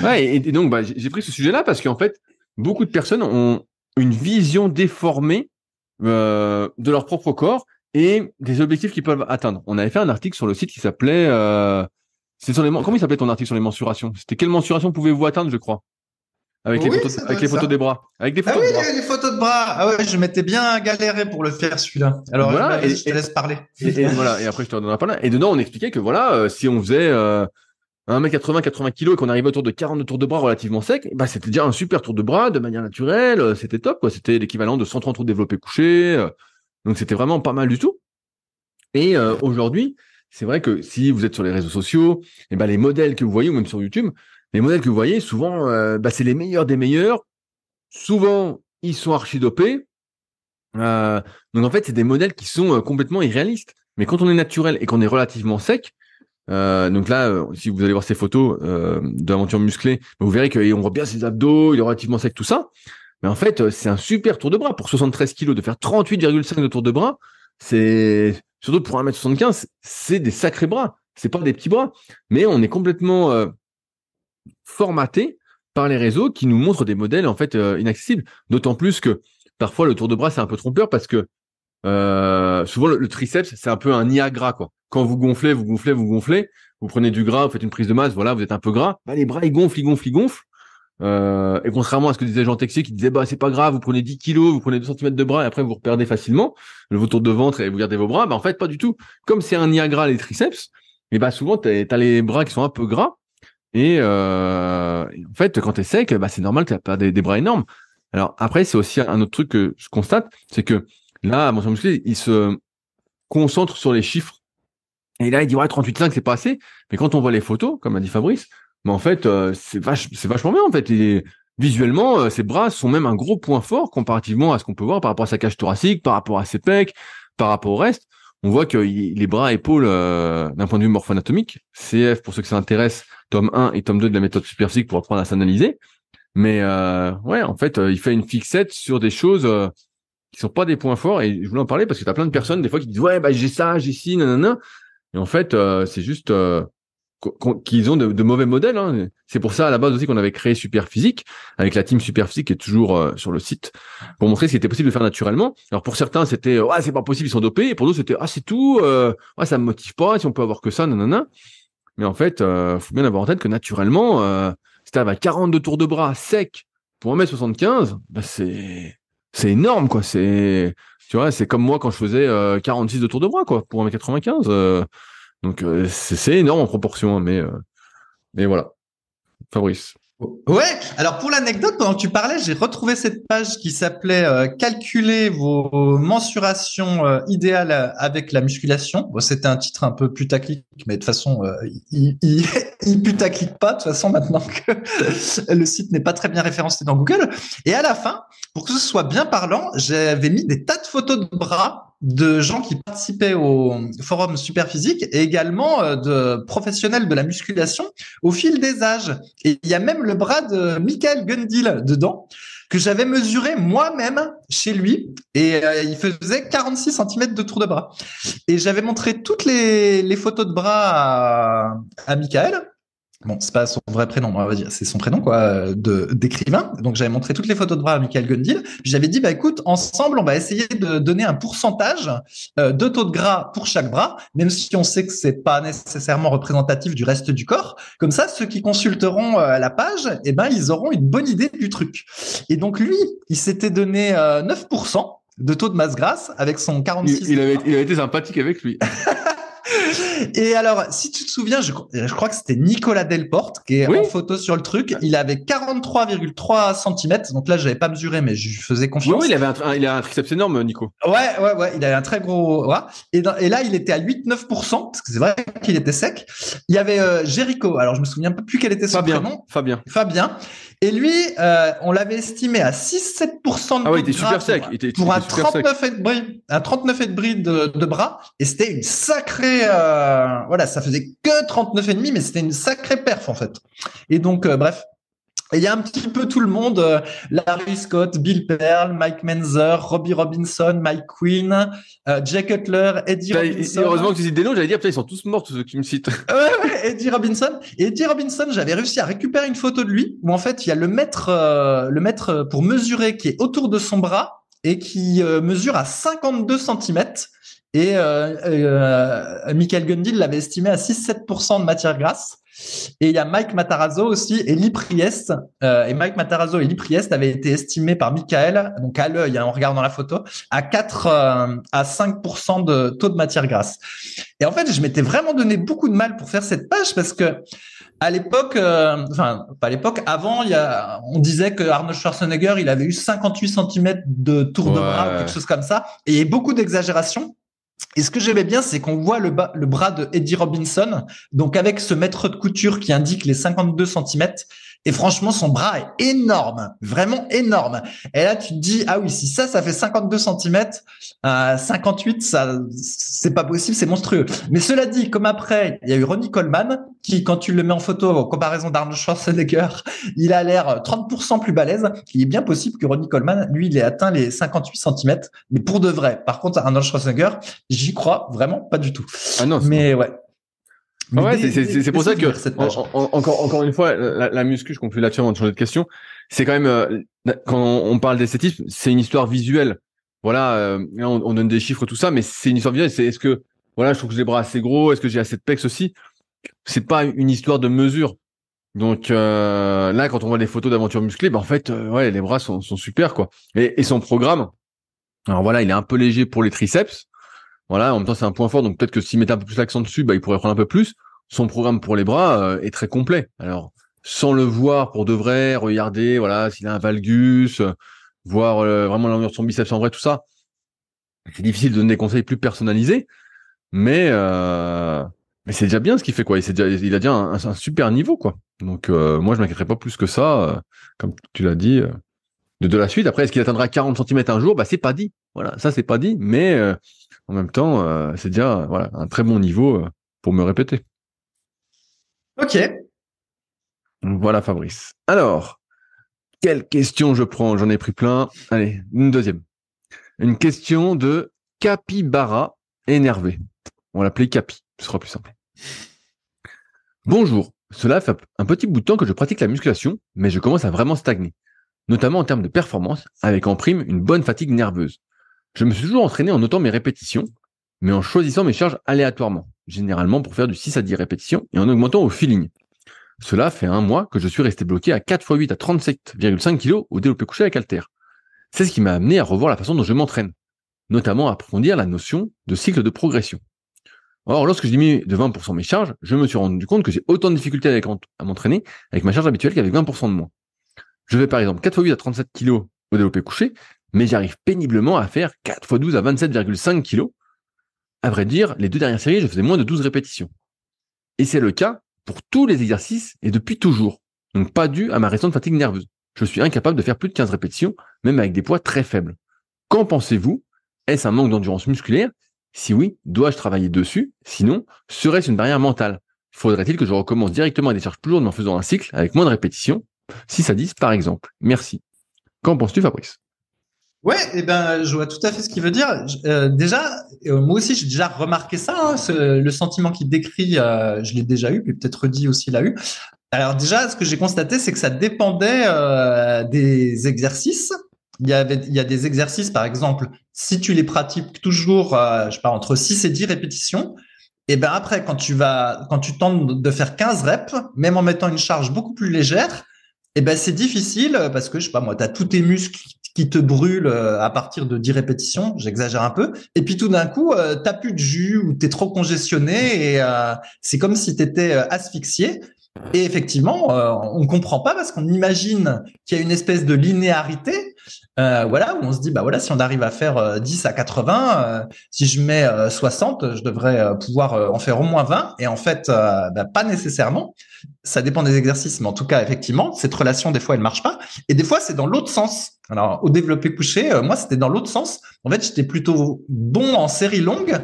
Ouais, et donc j'ai pris ce sujet-là parce qu'en fait, beaucoup de personnes ont une vision déformée de leur propre corps et des objectifs qu'ils peuvent atteindre. On avait fait un article sur le site qui s'appelait c'est sur comment il s'appelait ton article sur les mensurations? C'était quelle mensuration pouvez-vous atteindre, je crois? Avec Oui, les photos des bras. Avec des Ah photos oui, de bras. les photos de bras. Ah ouais, je m'étais bien galéré pour le faire celui-là. Alors Voilà, vas-y, je te laisse parler. et voilà, et après je te redonnerai pas là. Et dedans, on expliquait que voilà, si on faisait 1m80, 80 kilos et qu'on arrivait autour de 42 tours de bras relativement secs, bah c'était déjà un super tour de bras de manière naturelle, c'était top, quoi. C'était l'équivalent de 130 tours développés couchés, donc c'était vraiment pas mal du tout. Et aujourd'hui, c'est vrai que si vous êtes sur les réseaux sociaux, et ben les modèles que vous voyez, ou même sur YouTube, les modèles que vous voyez, souvent, c'est les meilleurs des meilleurs. Souvent, ils sont archi-dopés. Donc en fait, c'est des modèles qui sont complètement irréalistes. Mais quand on est naturel et qu'on est relativement sec, donc là, si vous allez voir ces photos d'aventure musclée, vous verrez qu'on voit bien ses abdos, il est relativement sec, tout ça. Mais en fait, c'est un super tour de bras. Pour 73 kilos, de faire 38,5 de tour de bras, c'est surtout pour 1m75, c'est des sacrés bras. C'est pas des petits bras. Mais on est complètement formaté par les réseaux qui nous montrent des modèles en fait inaccessibles. D'autant plus que parfois le tour de bras c'est un peu trompeur parce que souvent le triceps c'est un peu un Niagara quoi. Quand vous gonflez, vous prenez du gras, vous faites une prise de masse, voilà, vous êtes un peu gras, bah, les bras ils gonflent. Et contrairement à ce que disaient Jean Texier qui disait bah c'est pas grave, vous prenez 10 kilos, vous prenez 2 centimètres de bras et après vous reperdez facilement vos tours de ventre et vous gardez vos bras, bah en fait pas du tout. Comme c'est un Niagara les triceps, et bah souvent t'as les bras qui sont un peu gras. Et en fait, quand t'es sec, bah, c'est normal que t'as pas des bras énormes. Alors après, c'est aussi un autre truc que je constate, c'est que là, mon musclé, il se concentre sur les chiffres. Et là, il dit ouais, 38,5, c'est pas assez. Mais quand on voit les photos, comme a dit Fabrice, mais en fait, c'est vachement bien en fait. Et visuellement, ses bras sont même un gros point fort comparativement à ce qu'on peut voir par rapport à sa cage thoracique, par rapport à ses pecs, par rapport au reste. On voit que les bras épaules, d'un point de vue morpho-anatomique, CF pour ceux que ça intéresse, tome 1 et tome 2 de la méthode Superphysique pour apprendre à s'analyser. Mais ouais, en fait, il fait une fixette sur des choses qui sont pas des points forts. Et je voulais en parler parce que t'as plein de personnes des fois qui disent ouais, bah j'ai ça, j'ai ci, nanana. Et en fait, c'est juste qu'ils ont de mauvais modèles. Hein. C'est pour ça à la base aussi qu'on avait créé Superphysique avec la team Superphysique qui est toujours sur le site pour montrer ce qui était possible de faire naturellement. Alors pour certains c'était ouais c'est pas possible ils sont dopés et pour d'autres c'était ah c'est tout ouais ça me motive pas si on peut avoir que ça nanana. Mais en fait faut bien avoir en tête que naturellement si t'as 42 tours de bras secs pour 1m75 bah c'est énorme quoi. C'est tu vois c'est comme moi quand je faisais 46 de tours de bras quoi pour 1m95 donc c'est énorme en proportion, hein, mais voilà. Fabrice. Ouais, alors pour l'anecdote, pendant que tu parlais, j'ai retrouvé cette page qui s'appelait Calculer vos mensurations idéales avec la musculation. Bon, c'était un titre un peu putaclic, mais de toute façon, il putaclic pas, de toute façon, maintenant que le site n'est pas très bien référencé dans Google. Et à la fin, pour que ce soit bien parlant, j'avais mis des tas de photos de bras de gens qui participaient au forum Superphysique et également de professionnels de la musculation au fil des âges. Et il y a même le bras de Michael Gundil dedans, que j'avais mesuré moi-même chez lui, et il faisait 46 cm de tour de bras. Et j'avais montré toutes les photos de bras à Michael. Bon, c'est pas son vrai prénom, on va dire, c'est son prénom, quoi, d'écrivain. Donc, j'avais montré toutes les photos de bras à Michael Gundil. Puis j'avais dit, bah, écoute, ensemble, on va essayer de donner un pourcentage de taux de gras pour chaque bras, même si on sait que c'est pas nécessairement représentatif du reste du corps. Comme ça, ceux qui consulteront la page, eh ben, ils auront une bonne idée du truc. Et donc, lui, il s'était donné 9% de taux de masse grasse avec son 46. Il avait été sympathique avec lui. Et alors, si tu te souviens, je crois que c'était Nicolas Delporte qui est en photo sur le truc. Il avait 43,3 cm. Donc là, j'avais pas mesuré, mais je faisais confiance. Oui, il a un triceps énorme, Nico. Ouais. Il avait un très gros. Ouais. Et là, il était à 8-9%, parce que c'est vrai qu'il était sec. Il y avait Jericho. Alors, je me souviens plus quel était son prénom. Fabien. Et lui, on l'avait estimé à 6-7% de il était super sec. Pour un 39 et de bris de bras. Et c'était une sacrée, voilà, ça faisait que 39 et demi, mais c'était une sacrée perf, en fait. Et donc, bref. Et il y a un petit peu tout le monde, Larry Scott, Bill Pearl, Mike Menzer, Robbie Robinson, Mike Quinn, Jay Cutler, Eddie Robinson. Heureusement que tu cites des noms, j'allais dire, putain, ils sont tous morts, tous ceux qui me citent. Ouais, Eddie Robinson. Et Eddie Robinson, j'avais réussi à récupérer une photo de lui, où en fait, il y a le mètre pour mesurer qui est autour de son bras et qui mesure à 52 cm. Et Michael Gundil l'avait estimé à 6-7% de matière grasse. Et il y a Mike Matarazzo aussi et Lee Priest. Et Mike Matarazzo et Lee Priest avaient été estimés par Michael, donc à l'œil, en regardant la photo, à 4 à 5% de taux de matière grasse. Et en fait, je m'étais vraiment donné beaucoup de mal pour faire cette page parce que à l'époque, enfin pas à l'époque, avant, on disait que Arnold Schwarzenegger, il avait eu 58 cm de tour de bras ou quelque chose comme ça. Et il y a beaucoup d'exagération. Et ce que j'aimais bien, c'est qu'on voit le bras de Eddie Robinson, donc avec ce mètre de couture qui indique les 52 centimètres. Et franchement, son bras est énorme, vraiment énorme. Et là, tu te dis, ah oui, si ça fait 52 centimètres, 58, ça, c'est pas possible, c'est monstrueux. Mais cela dit, comme après, il y a eu Ronnie Coleman, qui, quand tu le mets en photo en comparaison d'Arnold Schwarzenegger, il a l'air 30% plus balèze. Il est bien possible que Ronnie Coleman, lui, il ait atteint les 58 centimètres, mais pour de vrai. Par contre, Arnold Schwarzenegger, j'y crois vraiment pas du tout. Ah non, mais ouais. Ouais, c'est pour ça que encore une fois, la muscu, je conclue là-dessus avant de changer de question. C'est quand même quand on parle d'esthétisme, c'est une histoire visuelle. Voilà, là, on donne des chiffres tout ça, mais c'est une histoire visuelle. C'est est-ce que voilà, je trouve que j'ai les bras assez gros, est-ce que j'ai assez de pecs aussi. C'est pas une histoire de mesure. Donc là, quand on voit les photos d'aventure musclée, en fait, ouais, les bras sont super quoi. Et son programme, alors voilà, il est un peu léger pour les triceps. Voilà, en même temps, c'est un point fort, donc peut-être que s'il mettait un peu plus l'accent dessus, il pourrait prendre un peu plus. Son programme pour les bras est très complet. Alors, sans le voir pour de vrai, regarder, voilà, s'il a un valgus, voir vraiment la longueur de son biceps en vrai, tout ça. C'est difficile de donner des conseils plus personnalisés, mais c'est déjà bien ce qu'il fait, quoi. Il a déjà un super niveau, quoi. Donc, moi, je m'inquiéterais pas plus que ça, comme tu l'as dit, de la suite. Après, est-ce qu'il atteindra 40 centimètres un jour? C'est pas dit. Voilà, ça, c'est pas dit, mais en même temps, c'est déjà voilà un très bon niveau pour me répéter. Ok. Donc, voilà, Fabrice. Alors, quelle question je prends? J'en ai pris plein. Allez, une deuxième. Une question de Capybara énervé. On va l'appeler Capi, ce sera plus simple. Bonjour, cela fait un petit bout de temps que je pratique la musculation, mais je commence à vraiment stagner, notamment en termes de performance, avec en prime une bonne fatigue nerveuse. Je me suis toujours entraîné en notant mes répétitions, mais en choisissant mes charges aléatoirement, généralement pour faire du 6 à 10 répétitions et en augmentant au feeling. Cela fait un mois que je suis resté bloqué à 4 x 8 à 37,5 kg au développé couché avec haltère. C'est ce qui m'a amené à revoir la façon dont je m'entraîne, notamment à approfondir la notion de cycle de progression. Or, lorsque je diminue de 20% mes charges, je me suis rendu compte que j'ai autant de difficultés à m'entraîner avec ma charge habituelle qu'avec 20% de moins. Je vais par exemple 4 x 8 à 37 kg au développé couché, mais j'arrive péniblement à faire 4 x 12 à 27,5 kg. À vrai dire, les 2 dernières séries, je faisais moins de 12 répétitions. Et c'est le cas pour tous les exercices et depuis toujours. Donc pas dû à ma récente fatigue nerveuse. Je suis incapable de faire plus de 15 répétitions, même avec des poids très faibles. Qu'en pensez-vous? Est-ce un manque d'endurance musculaire? Si oui, dois-je travailler dessus? Sinon, serait-ce une barrière mentale? Faudrait-il que je recommence directement à des charges plus lourdes en faisant un cycle avec moins de répétitions? 6 à 10 par exemple. Merci. Qu'en penses-tu, Fabrice? Ouais, je vois tout à fait ce qu'il veut dire. Déjà, moi aussi, j'ai déjà remarqué ça, hein, le sentiment qu'il décrit, je l'ai déjà eu, puis peut-être Rudy aussi l'a eu. Alors déjà, ce que j'ai constaté, c'est que ça dépendait des exercices. Il y a des exercices, par exemple, si tu les pratiques toujours, je sais pas, entre 6 et 10 répétitions, et ben après, quand tu tentes de faire 15 reps, même en mettant une charge beaucoup plus légère, et ben c'est difficile parce que je sais pas moi, t'as tous tes muscles qui te brûlent à partir de 10 répétitions, j'exagère un peu, et puis tout d'un coup, t'as plus de jus ou t'es trop congestionné et c'est comme si t'étais asphyxié. Et effectivement, on comprend pas parce qu'on imagine qu'il y a une espèce de linéarité, voilà, où on se dit, bah voilà, si on arrive à faire 10 à 80, si je mets 60, je devrais pouvoir en faire au moins 20. Et en fait, pas nécessairement. Ça dépend des exercices, mais en tout cas, effectivement, cette relation, des fois, elle marche pas. Et des fois, c'est dans l'autre sens. Alors, au développé couché, moi, c'était dans l'autre sens. En fait, j'étais plutôt bon en série longue.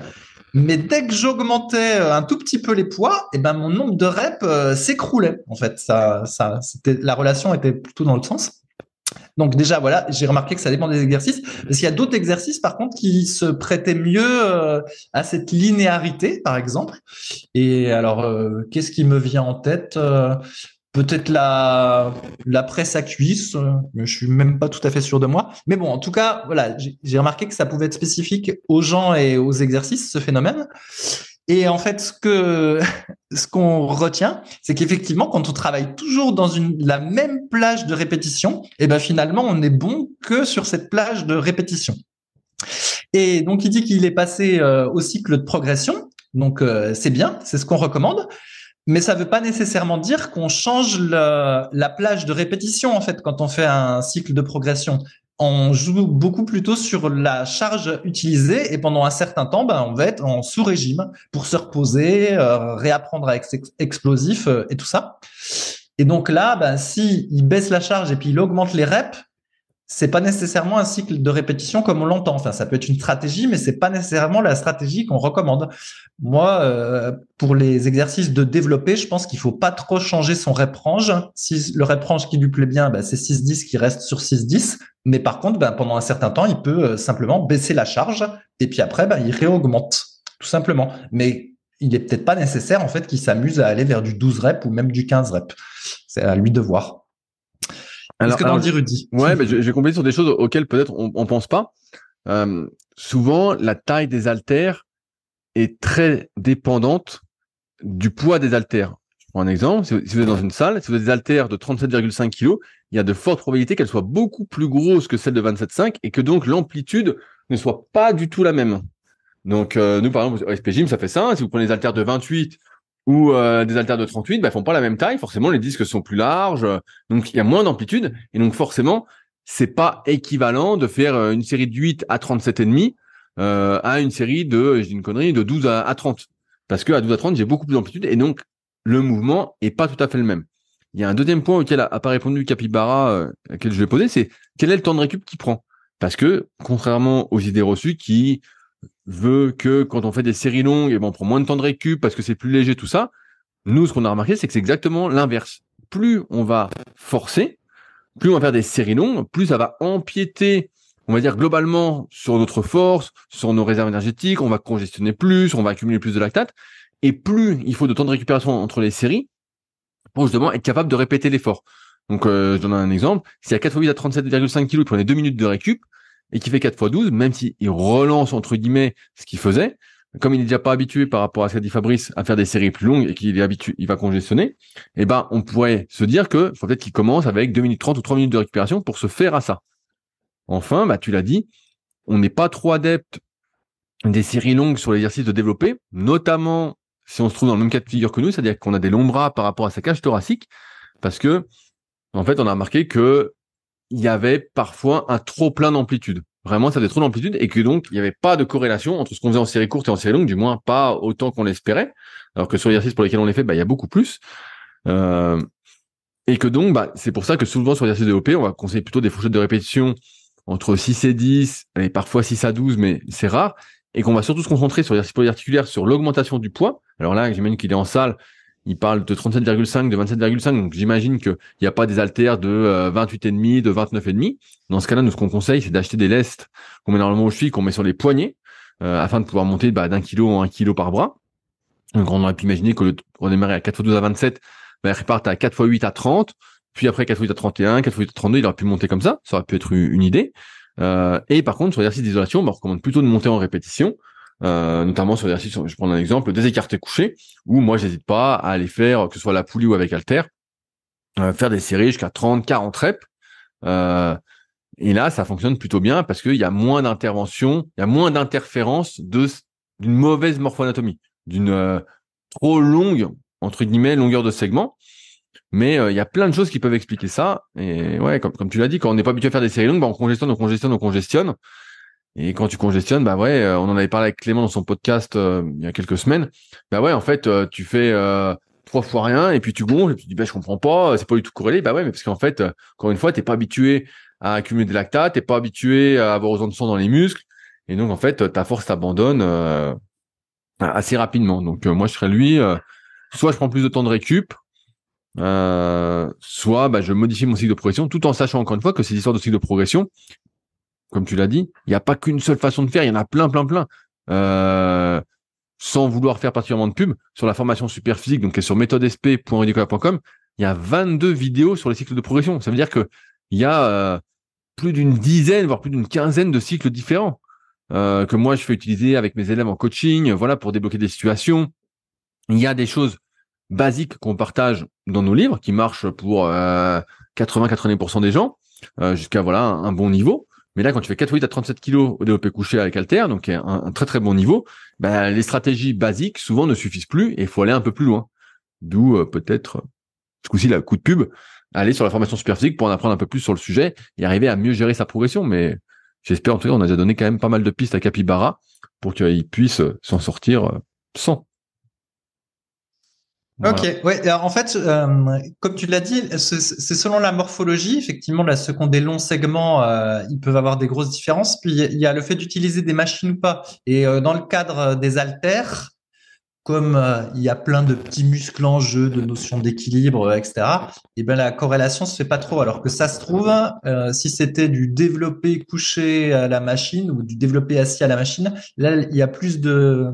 Mais dès que j'augmentais un tout petit peu les poids, et ben mon nombre de reps s'écroulait. En fait, la relation était plutôt dans l'autre sens. Donc déjà voilà, j'ai remarqué que ça dépend des exercices. Parce qu'il y a d'autres exercices par contre qui se prêtaient mieux à cette linéarité, par exemple. Et alors, qu'est-ce qui me vient en tête peut-être la presse à cuisse, mais je suis même pas tout à fait sûr de moi. Mais bon, en tout cas, voilà, j'ai remarqué que ça pouvait être spécifique aux gens et aux exercices, ce phénomène. Et en fait, ce qu'on retient, c'est qu'effectivement, quand on travaille toujours dans la même plage de répétition, et ben finalement, on n'est bon que sur cette plage de répétition. Et donc, il dit qu'il est passé au cycle de progression. Donc, c'est bien, c'est ce qu'on recommande. Mais ça ne veut pas nécessairement dire qu'on change la plage de répétition, en fait, quand on fait un cycle de progression. On joue beaucoup plutôt sur la charge utilisée et pendant un certain temps, on va être en sous-régime pour se reposer, réapprendre à être explosif et tout ça. Et donc là, si il baisse la charge et puis il augmente les reps, c'est pas nécessairement un cycle de répétition comme on l'entend. Enfin, ça peut être une stratégie, mais c'est pas nécessairement la stratégie qu'on recommande. Moi, pour les exercices de développer, je pense qu'il faut pas trop changer son rep range. Si le rep range qui lui plaît bien, c'est 6-10 qui reste sur 6-10. Mais par contre, pendant un certain temps, il peut simplement baisser la charge et puis après, il réaugmente, tout simplement. Mais il est peut-être pas nécessaire, en fait, qu'il s'amuse à aller vers du 12 reps ou même du 15 reps. C'est à lui de voir. Qu'est-ce que t'en dis, Rudy? Ouais, je vais compléter sur des choses auxquelles peut-être on pense pas. Souvent, la taille des haltères est très dépendante du poids des haltères. Je prends un exemple. Si vous êtes dans une salle, si vous avez des haltères de 37,5 kg, il y a de fortes probabilités qu'elles soient beaucoup plus grosses que celles de 27,5 et que donc l'amplitude ne soit pas du tout la même. Donc, nous, par exemple, au SP Gym, ça fait ça. Si vous prenez des haltères de 28 ou des haltères de 38, ils font pas la même taille. Forcément, les disques sont plus larges. Donc, il y a moins d'amplitude. Et donc, forcément, c'est pas équivalent de faire une série de 8 à 37,5 à une série de, je dis une connerie, de 12 à 30. Parce que à 12 à 30, j'ai beaucoup plus d'amplitude. Et donc, le mouvement est pas tout à fait le même. Il y a un deuxième point auquel a pas répondu Capybara, à quel je vais poser, c'est quel est le temps de récup qu'il prend. Parce que, contrairement aux idées reçues qui veut que quand on fait des séries longues, on prend moins de temps de récup parce que c'est plus léger, tout ça. Nous, ce qu'on a remarqué, c'est que c'est exactement l'inverse. Plus on va forcer, plus on va faire des séries longues, plus ça va empiéter, on va dire globalement, sur notre force, sur nos réserves énergétiques, on va congestionner plus, on va accumuler plus de lactate, et plus il faut de temps de récupération entre les séries pour justement être capable de répéter l'effort. Donc, je donne un exemple. S'il y a 4 x 8 à 37,5 kg, il prenait 2 minutes de récup, et qui fait 4 x 12, même s'il relance, entre guillemets, ce qu'il faisait, comme il n'est déjà pas habitué par rapport à ce qu'a dit Fabrice à faire des séries plus longues et qu'il est habitué, il va congestionner, on pourrait se dire que faut peut-être qu'il commence avec 2 minutes 30 ou 3 minutes de récupération pour se faire à ça. Enfin, tu l'as dit, on n'est pas trop adepte des séries longues sur l'exercice de développer, notamment si on se trouve dans le même cas de figure que nous, c'est-à-dire qu'on a des longs bras par rapport à sa cage thoracique, parce que, en fait, on a remarqué que il y avait parfois un trop plein d'amplitude. Vraiment, ça avait trop d'amplitude et que donc, il n'y avait pas de corrélation entre ce qu'on faisait en série courte et en série longue, du moins pas autant qu'on l'espérait. Alors que sur l'exercice pour lesquels on les fait, il y a beaucoup plus. Et que donc, c'est pour ça que souvent sur l'exercice développé, on va conseiller plutôt des fourchettes de répétition entre 6 et 10, et parfois 6 à 12, mais c'est rare. Et qu'on va surtout se concentrer sur l'exercice polyarticulaire, sur l'augmentation du poids. Alors là, j'imagine qu'il est en salle, il parle de 37,5, de 27,5, donc j'imagine qu'il n'y a pas des haltères de 28,5, de 29,5. Dans ce cas-là, nous, ce qu'on conseille, c'est d'acheter des lestes qu'on met normalement aux chevilles, qu'on met sur les poignets, afin de pouvoir monter d'1 kilo en 1 kilo par bras. Donc on aurait pu imaginer que on démarrait à 4 x 12 à 27, il reparte à 4 x 8 à 30, puis après 4 x 8 à 31, 4 x 8 à 32, il aurait pu monter comme ça aurait pu être une idée. Et par contre, sur l'exercice d'isolation, on recommande plutôt de monter en répétition, notamment sur l'exercice, je prends un exemple, des écartés couchés, où moi j'hésite pas à aller faire, que ce soit à la poulie ou avec haltère, faire des séries jusqu'à 30, 40 reps. Et là, ça fonctionne plutôt bien parce qu'il y a moins d'intervention, il y a moins d'interférence d'une mauvaise morphoanatomie, d'une trop longue, entre guillemets, longueur de segment. Mais il y a plein de choses qui peuvent expliquer ça. Et ouais, comme tu l'as dit, quand on n'est pas habitué à faire des séries longues, on congestionne. Et quand tu congestionnes, on en avait parlé avec Clément dans son podcast il y a quelques semaines. En fait, tu fais 3 fois rien et puis tu gonfles et puis tu dis je comprends pas, c'est pas du tout corrélé. Mais parce qu'en fait, encore une fois, t'es pas habitué à accumuler des lactates, t'es pas habitué à avoir besoin de sang dans les muscles, et donc en fait, ta force t'abandonne assez rapidement. Donc moi, je serais lui, soit je prends plus de temps de récup, soit je modifie mon cycle de progression, tout en sachant encore une fois que ces histoires de cycle de progression, comme tu l'as dit, il n'y a pas qu'une seule façon de faire, il y en a plein. Sans vouloir faire particulièrement de pub, sur la formation super physique, donc qui est sur méthodesp.rudicola.com, il y a 22 vidéos sur les cycles de progression. Ça veut dire que il y a plus d'une dizaine, voire plus d'une quinzaine de cycles différents que moi je fais utiliser avec mes élèves en coaching, voilà, pour débloquer des situations. Il y a des choses basiques qu'on partage dans nos livres qui marchent pour 80-90% des gens jusqu'à voilà un bon niveau. Mais là, quand tu fais 4 x 8 à 37 kilos au développé couché avec haltère, donc un très très bon niveau, les stratégies basiques souvent ne suffisent plus et il faut aller un peu plus loin. D'où peut-être ce coup-ci le coup de pub, aller sur la formation Superphysique pour en apprendre un peu plus sur le sujet et arriver à mieux gérer sa progression. Mais j'espère, en tout cas, on a déjà donné quand même pas mal de pistes à Capybara pour qu'il puisse s'en sortir sans. Voilà. Ok, ouais. En fait, comme tu l'as dit, c'est selon la morphologie. Effectivement, là, ceux qui ont des longs segments, ils peuvent avoir des grosses différences. Puis il y a le fait d'utiliser des machines ou pas. Et dans le cadre des haltères, comme il y a plein de petits muscles en jeu, de notions d'équilibre, etc. Et ben la corrélation se fait pas trop. Alors que ça se trouve, si c'était du développé couché à la machine ou du développé assis à la machine, là il y a plus de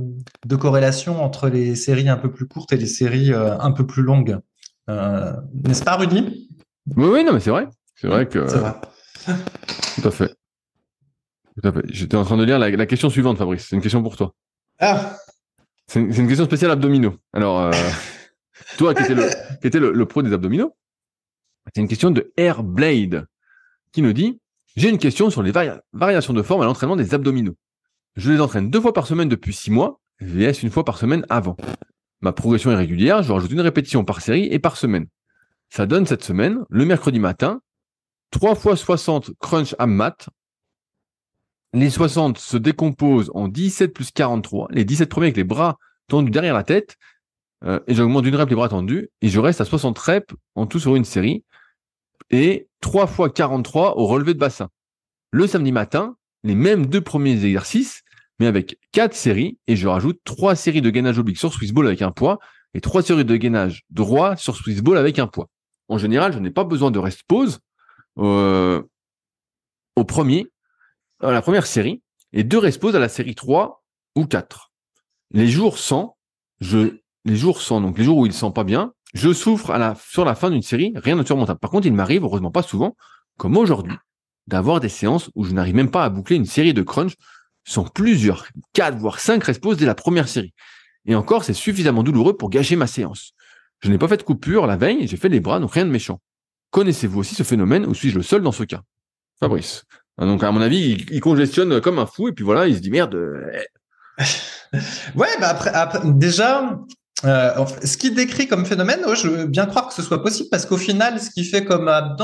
corrélation entre les séries un peu plus courtes et les séries un peu plus longues. N'est-ce pas, Rudy? Oui, non, mais c'est vrai. C'est vrai que. C'est vrai. Tout à fait. Tout à fait. J'étais en train de lire la question suivante, Fabrice. C'est une question pour toi. Ah. C'est une question spéciale abdominaux. Alors, toi qui étais le pro des abdominaux, c'est une question de Airblade qui nous dit « J'ai une question sur les variations de forme à l'entraînement des abdominaux. Je les entraîne 2 fois par semaine depuis 6 mois, vs 1 fois par semaine avant. Ma progression est régulière, je rajoute une répétition par série et par semaine. Ça donne cette semaine, le mercredi matin, 3 fois 60 crunch am mat. Les 60 se décomposent en 17 plus 43, les 17 premiers avec les bras tendus derrière la tête, et j'augmente d'une rep les bras tendus, et je reste à 60 reps en tout sur une série, et 3 fois 43 au relevé de bassin. Le samedi matin, les mêmes 2 premiers exercices, mais avec 4 séries, et je rajoute 3 séries de gainage oblique sur Swiss Ball avec un poids, et 3 séries de gainage droit sur Swiss Ball avec un poids. En général, je n'ai pas besoin de rest pause la première série, et 2 rest pause à la série 3 ou 4. Les jours sans, donc les jours où il ne sent pas bien, je souffre sur la fin d'une série, rien de surmontable. Par contre, il m'arrive, heureusement pas souvent, comme aujourd'hui, d'avoir des séances où je n'arrive même pas à boucler une série de crunch sans plusieurs, 4 voire 5 rest pause dès la première série. Et encore, c'est suffisamment douloureux pour gâcher ma séance. Je n'ai pas fait de coupure la veille, j'ai fait les bras, donc rien de méchant. Connaissez-vous aussi ce phénomène ou suis-je le seul dans ce cas? Fabrice. Donc, à mon avis, il congestionne comme un fou et puis voilà, il se dit merde. Ouais, après déjà, ce qu'il décrit comme phénomène, je veux bien croire que ce soit possible parce qu'au final, ce qu'il fait comme la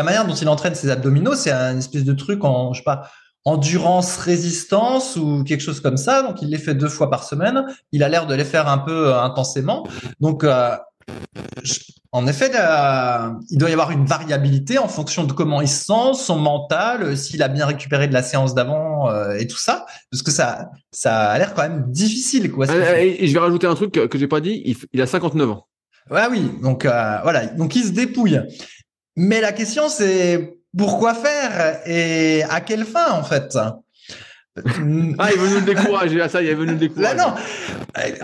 manière dont il entraîne ses abdominaux, c'est un espèce de truc en, je sais pas, endurance, résistance ou quelque chose comme ça. Donc, il les fait 2 fois par semaine. Il a l'air de les faire un peu intensément. Donc, en effet, il doit y avoir une variabilité en fonction de comment il se sent, son mental, s'il a bien récupéré de la séance d'avant et tout ça, parce que ça a l'air quand même difficile, quoi. Et je vais rajouter un truc que j'ai pas dit. Il a 59 ans. Ouais, oui. Donc voilà. Donc il se dépouille. Mais la question c'est pourquoi faire et à quelle fin en fait? Ah, il veut nous le décourager. Ah, ça, il est venu le décourager. Là, non.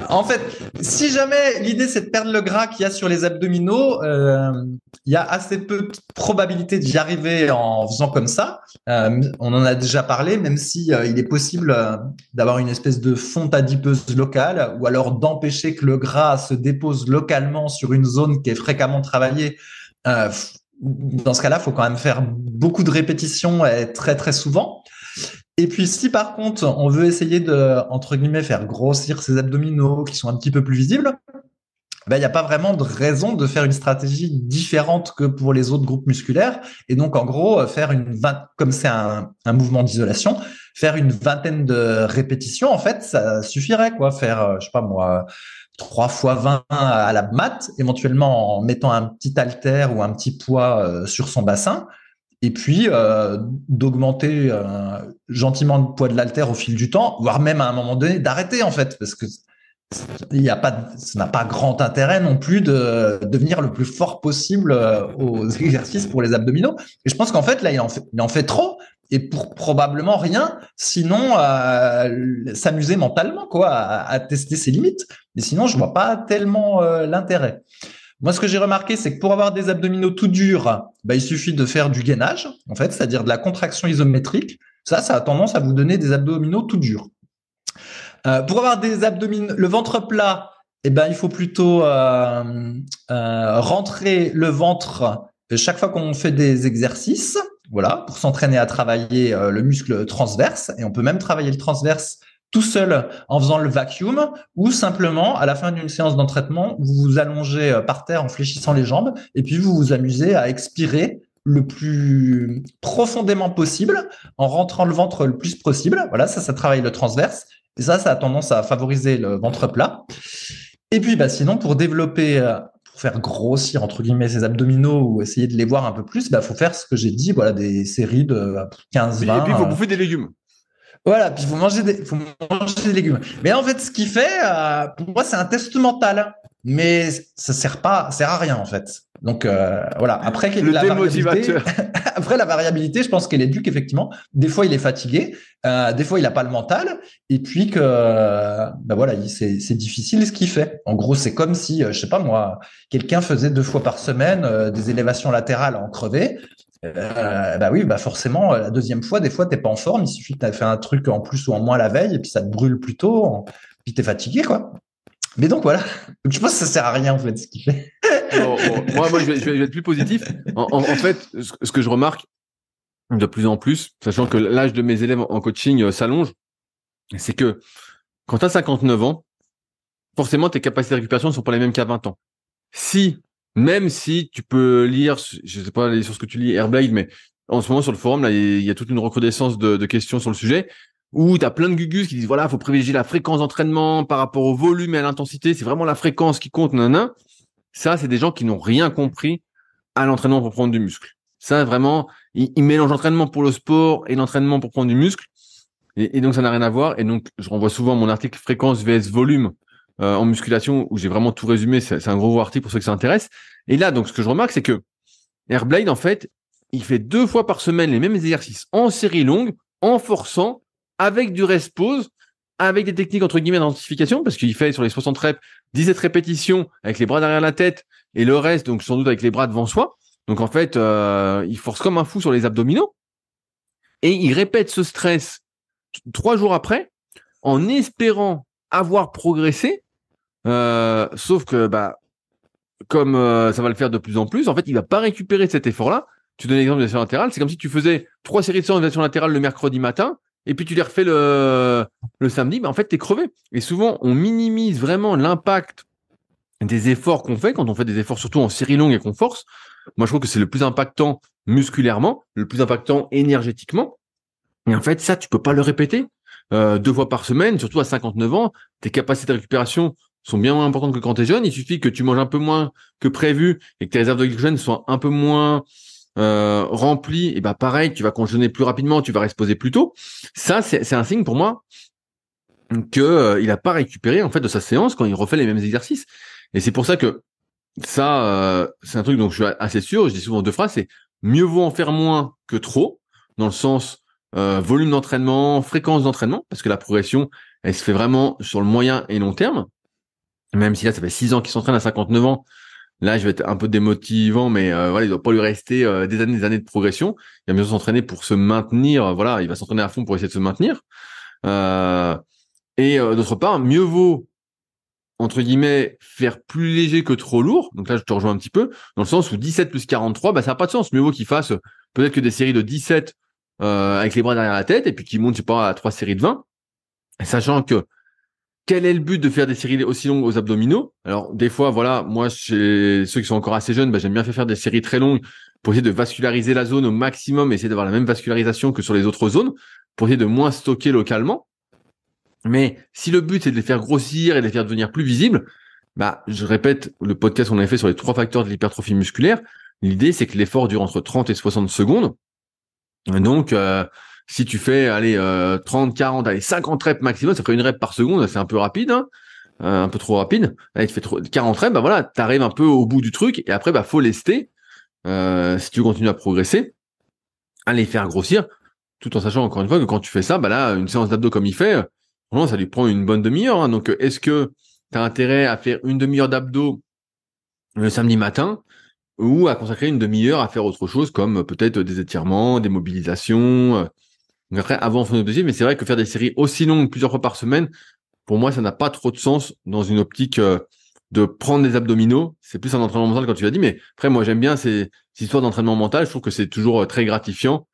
En fait, si jamais l'idée c'est de perdre le gras qu'il y a sur les abdominaux, il y a assez peu de probabilité d'y arriver en faisant comme ça. On en a déjà parlé, même si il est possible d'avoir une espèce de fonte adipeuse locale, ou alors d'empêcher que le gras se dépose localement sur une zone qui est fréquemment travaillée. Dans ce cas-là, il faut quand même faire beaucoup de répétitions et très très souvent. Et puis, si par contre, on veut essayer de, entre guillemets, faire grossir ses abdominaux qui sont un petit peu plus visibles, il n'y a pas vraiment de raison de faire une stratégie différente que pour les autres groupes musculaires. Et donc, en gros, comme c'est un mouvement d'isolation, faire une vingtaine de répétitions, en fait, ça suffirait, quoi. Faire, je sais pas moi, 3 fois 20 à la mat, éventuellement en mettant un petit haltère ou un petit poids sur son bassin. Et puis d'augmenter gentiment le poids de l'haltère au fil du temps, voire même à un moment donné d'arrêter en fait, parce que ça n'a pas grand intérêt non plus de devenir le plus fort possible aux exercices pour les abdominaux. Et je pense qu'en fait là il en fait trop et pour probablement rien, sinon s'amuser mentalement quoi, à tester ses limites. Mais sinon je vois pas tellement l'intérêt. Moi, ce que j'ai remarqué, c'est que pour avoir des abdominaux tout durs, il suffit de faire du gainage, en fait, c'est-à-dire de la contraction isométrique. Ça a tendance à vous donner des abdominaux tout durs. Pour avoir des abdominaux, le ventre plat, il faut plutôt rentrer le ventre chaque fois qu'on fait des exercices, voilà, pour s'entraîner à travailler le muscle transverse. Et on peut même travailler le transverse tout seul en faisant le vacuum ou simplement à la fin d'une séance d'entraînement, vous vous allongez par terre en fléchissant les jambes et puis vous vous amusez à expirer le plus profondément possible en rentrant le ventre le plus possible. Voilà, ça travaille le transverse. Et ça a tendance à favoriser le ventre plat. Et puis, sinon, pour développer, pour faire grossir, entre guillemets, ses abdominaux ou essayer de les voir un peu plus, faut faire ce que j'ai dit, voilà, des séries de 15-20. Et puis, il faut bouffer des légumes. Voilà, puis il faut manger des légumes. Mais en fait, ce qu'il fait, pour moi, c'est un test mental. Mais ça sert à rien, en fait. Donc, voilà. Après, le démotivateur. Après, la variabilité, je pense qu'elle est due qu'effectivement, des fois, il est fatigué, des fois, il n'a pas le mental, et puis que, voilà, c'est difficile ce qu'il fait. En gros, c'est comme si, je sais pas moi, quelqu'un faisait 2 fois par semaine des élévations latérales en crevé. Oui, forcément, la deuxième fois, des fois, t'es pas en forme. Il suffit que tu aies fait un truc en plus ou en moins la veille, et puis ça te brûle plus tôt, puis t'es fatigué, quoi. Mais donc voilà, je pense que ça sert à rien en fait ce qu'il fait. Moi, je vais être plus positif. En fait, ce que je remarque de plus en plus, sachant que l'âge de mes élèves en coaching s'allonge, c'est que quand tu as 59 ans, forcément tes capacités de récupération ne sont pas les mêmes qu'à 20 ans. Même si tu peux lire, je sais pas sur ce que tu lis, Airblade, mais en ce moment sur le forum, là, il y a toute une recrudescence de questions sur le sujet, où tu as plein de gugus qui disent, voilà, faut privilégier la fréquence d'entraînement par rapport au volume et à l'intensité, c'est vraiment la fréquence qui compte, nanana. Ça, c'est des gens qui n'ont rien compris à l'entraînement pour prendre du muscle. Ça, vraiment, ils mélangent l'entraînement pour le sport et l'entraînement pour prendre du muscle. Et donc, ça n'a rien à voir. Et donc, je renvoie souvent à mon article fréquence vs volume en musculation, où j'ai vraiment tout résumé. C'est un gros article pour ceux qui s'intéressent. Et là, donc, ce que je remarque, c'est que Airblade, en fait, il fait 2 fois par semaine les mêmes exercices en série longue, en forçant, avec du rest pause, avec des techniques entre guillemets d'identification, parce qu'il fait sur les 60 reps 17 répétitions avec les bras derrière la tête et le reste, donc sans doute avec les bras devant soi. Donc en fait, il force comme un fou sur les abdominaux et il répète ce stress 3 jours après en espérant avoir progressé, sauf que comme ça va le faire de plus en plus, en fait, il va pas récupérer cet effort-là. Tu donnes l'exemple de l'élévation latérale, c'est comme si tu faisais 3 séries de séances d'élévation latérale le mercredi matin, et puis tu les refais le samedi, en fait, t'es crevé. Et souvent, on minimise vraiment l'impact des efforts qu'on fait, quand on fait des efforts surtout en série longue et qu'on force. Moi, je trouve que c'est le plus impactant musculairement, le plus impactant énergétiquement. Et en fait, ça, tu peux pas le répéter 2 fois par semaine, surtout à 59 ans. Tes capacités de récupération sont bien moins importantes que quand tu es jeune. Il suffit que tu manges un peu moins que prévu et que tes réserves de glycogène soient un peu moins rempli, et pareil, tu vas congéler plus rapidement, tu vas reposer plus tôt. Ça, c'est un signe pour moi que il a pas récupéré en fait de sa séance quand il refait les mêmes exercices. Et c'est pour ça que ça, c'est un truc dont je suis assez sûr. Je dis souvent 2 phrases, c'est mieux vaut en faire moins que trop, dans le sens volume d'entraînement, fréquence d'entraînement, parce que la progression, elle se fait vraiment sur le moyen et long terme. Même si là, ça fait 6 ans qu'il s'entraîne à 59 ans. Là, je vais être un peu démotivant, mais voilà, il doit pas lui rester des années de progression. Il va bien s'entraîner pour se maintenir. Voilà, il va s'entraîner à fond pour essayer de se maintenir. Et d'autre part, mieux vaut entre guillemets faire plus léger que trop lourd. Donc là, je te rejoins un petit peu dans le sens où 17 plus 43, ça n'a pas de sens. Mieux vaut qu'il fasse peut-être que des séries de 17 avec les bras derrière la tête et puis qu'il monte, je sais pas, à 3 séries de 20, sachant que quel est le but de faire des séries aussi longues aux abdominaux? Alors, des fois, voilà, moi, chez ceux qui sont encore assez jeunes, j'aime bien faire des séries très longues pour essayer de vasculariser la zone au maximum, essayer d'avoir la même vascularisation que sur les autres zones, pour essayer de moins stocker localement. Mais si le but, c'est de les faire grossir et de les faire devenir plus visibles, je répète le podcast qu'on avait fait sur les 3 facteurs de l'hypertrophie musculaire. L'idée, c'est que l'effort dure entre 30 et 60 secondes. Donc, si tu fais 30, 40, 50 reps maximum, ça ferait 1 rep par seconde, c'est un peu rapide, hein, un peu trop rapide. Allez, tu fais 40 reps, voilà, t'arrives un peu au bout du truc et après faut lester si tu veux continuer à progresser, à les faire grossir, tout en sachant encore une fois que quand tu fais ça, là, une séance d'abdos comme il fait, vraiment, ça lui prend une bonne demi-heure. Hein. Donc, est-ce que tu as intérêt à faire une demi-heure d'abdos le samedi matin, ou à consacrer une demi-heure à faire autre chose, comme peut-être des étirements, des mobilisations. Donc après, avant son objectif, mais c'est vrai que faire des séries aussi longues plusieurs fois par semaine, pour moi, ça n'a pas trop de sens dans une optique de prendre des abdominaux. C'est plus un entraînement mental quand tu l'as dit, mais après, moi, j'aime bien ces histoires d'entraînement mental. Je trouve que c'est toujours très gratifiant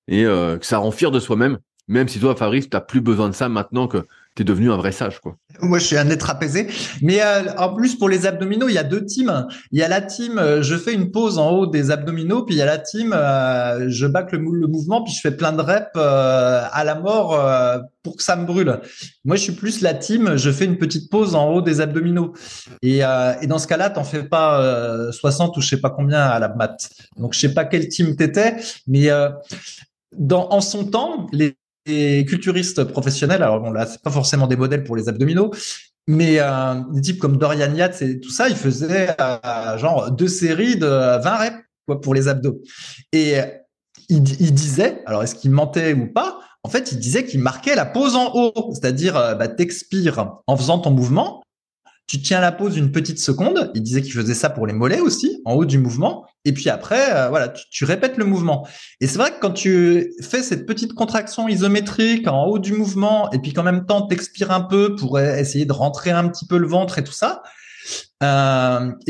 et que ça rend fier de soi-même, même si toi, Fabrice, tu n'as plus besoin de ça maintenant que tu es devenu un vrai sage, quoi. Moi, je suis un être apaisé. Mais en plus, pour les abdominaux, il y a deux teams. Il y a la team, je fais une pause en haut des abdominaux, puis il y a la team, je bâcle le mouvement, puis je fais plein de reps à la mort pour que ça me brûle. Moi, je suis plus la team, je fais une petite pause en haut des abdominaux. Et dans ce cas-là, t'en fais pas 60 ou je sais pas combien à la mat. Donc, je sais pas quel team t'étais, mais en son temps, les culturistes professionnels, alors bon là, c'est pas forcément des modèles pour les abdominaux, mais des types comme Dorian Yates et tout ça, ils faisaient genre 2 séries de 20 reps quoi, pour les abdos. Et il disait, alors est-ce qu'il mentait ou pas? En fait, il disait qu'il marquait la pause en haut, c'est-à-dire t'expires en faisant ton mouvement. Tu tiens la pause une petite seconde. Il disait qu'il faisait ça pour les mollets aussi, en haut du mouvement. Et puis après, voilà, tu répètes le mouvement. Et c'est vrai que quand tu fais cette petite contraction isométrique en haut du mouvement, et puis qu'en même temps, t'expires un peu pour essayer de rentrer un petit peu le ventre et tout ça, et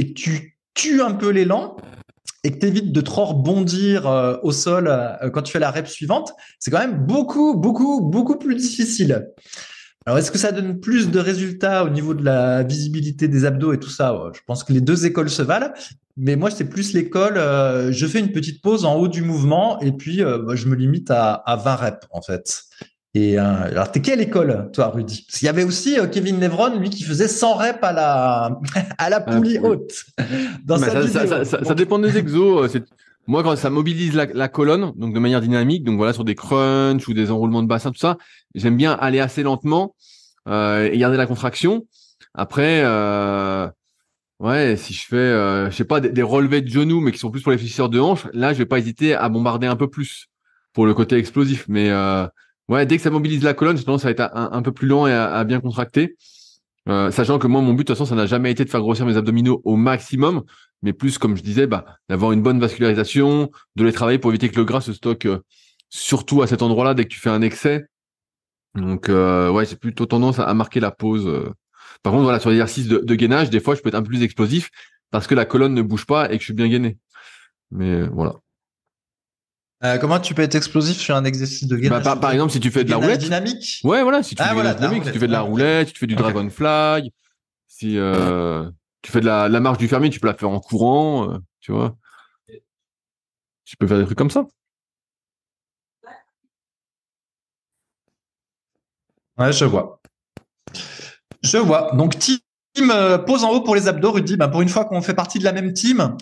que tu tues un peu l'élan, et que tu évites de trop rebondir au sol quand tu fais la rep suivante, c'est quand même beaucoup, beaucoup, beaucoup plus difficile. Alors, est-ce que ça donne plus de résultats au niveau de la visibilité des abdos et tout ça? Ouais, je pense que les deux écoles se valent. Mais moi, c'est plus l'école, je fais une petite pause en haut du mouvement et puis je me limite à 20 reps, en fait. Et alors, t'es quelle école, toi, Rudy? Parce qu'il y avait aussi Kevin Levron, lui, qui faisait 100 reps à la, à la poulie haute dans Bah, sa vidéo. ça dépend des exos. Moi, quand ça mobilise la colonne, donc de manière dynamique, donc voilà, sur des crunchs ou des enroulements de bassin, tout ça, j'aime bien aller assez lentement et garder la contraction. Après, ouais, si je fais, je sais pas, des relevés de genoux, mais qui sont plus pour les fléchisseurs de hanches, là, je vais pas hésiter à bombarder un peu plus pour le côté explosif. Mais ouais, dès que ça mobilise la colonne, j'ai tendance à être un peu plus lent et à bien contracter. Sachant que moi, mon but, de toute façon, ça n'a jamais été de faire grossir mes abdominaux au maximum, mais plus, comme je disais, bah, d'avoir une bonne vascularisation, de les travailler pour éviter que le gras se stocke, surtout à cet endroit-là, dès que tu fais un excès. Donc, ouais, j'ai plutôt tendance à marquer la pause. Par contre, voilà, sur l'exercice de gainage, des fois, je peux être un peu plus explosif parce que la colonne ne bouge pas et que je suis bien gainé. Mais voilà. Comment tu peux être explosif sur un exercice de Bah, gainage, par exemple, si tu fais de la gainage roulette, dynamique? ouais, voilà, si tu fais Ah du voilà, gainage de la dynamique, si tu roulette. fais de la Ah, ok. roulette, si tu fais du Ok. dragon fly, si tu fais de la marche du fermier, tu peux la faire en courant, tu vois. Tu peux faire des trucs comme ça. Ouais, je vois. Je vois. Donc, team pose en haut pour les abdos, Rudy. Bah, pour une fois qu'on fait partie de la même team,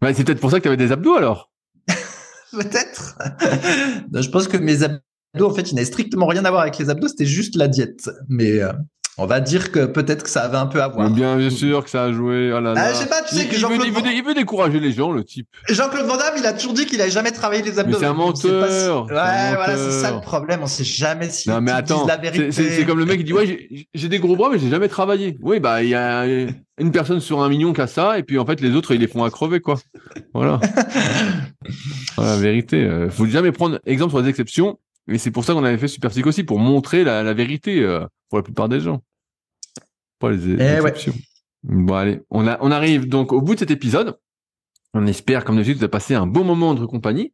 Ouais, c'est peut-être pour ça que tu avais des abdos alors. peut-être. Je pense que mes abdos, en fait, ils n'avaient strictement rien à voir avec les abdos. C'était juste la diète. Mais on va dire que peut-être que ça avait un peu à Mais voir. bien sûr que ça a joué. Oh là Ah, je là. sais pas, tu sais Il, que il veut, il veut, il veut décourager les gens, le type. Jean-Claude Van Damme, il a toujours dit qu'il avait jamais travaillé les Mais abdos. c'est un Donc, on sait pas si... menteur. Ouais, C'est un voilà, c'est ça le menteur. problème. On sait jamais si Non, les mais types disent attends, la c'est vérité. comme le mec qui dit, ouais, j'ai des gros bras, mais j'ai jamais travaillé. Oui, bah, il y a une personne sur 1 million qui a ça, et puis en fait, les autres, ils les font à crever, quoi. Voilà. Voilà, la vérité. Faut jamais prendre exemple sur les exceptions, et c'est pour ça qu'on avait fait Super Physique aussi, pour montrer la vérité, pour la plupart des gens. Pas les Eh ouais. exceptions. Bon, allez, on arrive donc au bout de cet épisode. On espère, comme d'habitude, que vous avez passé un bon moment en notre compagnie.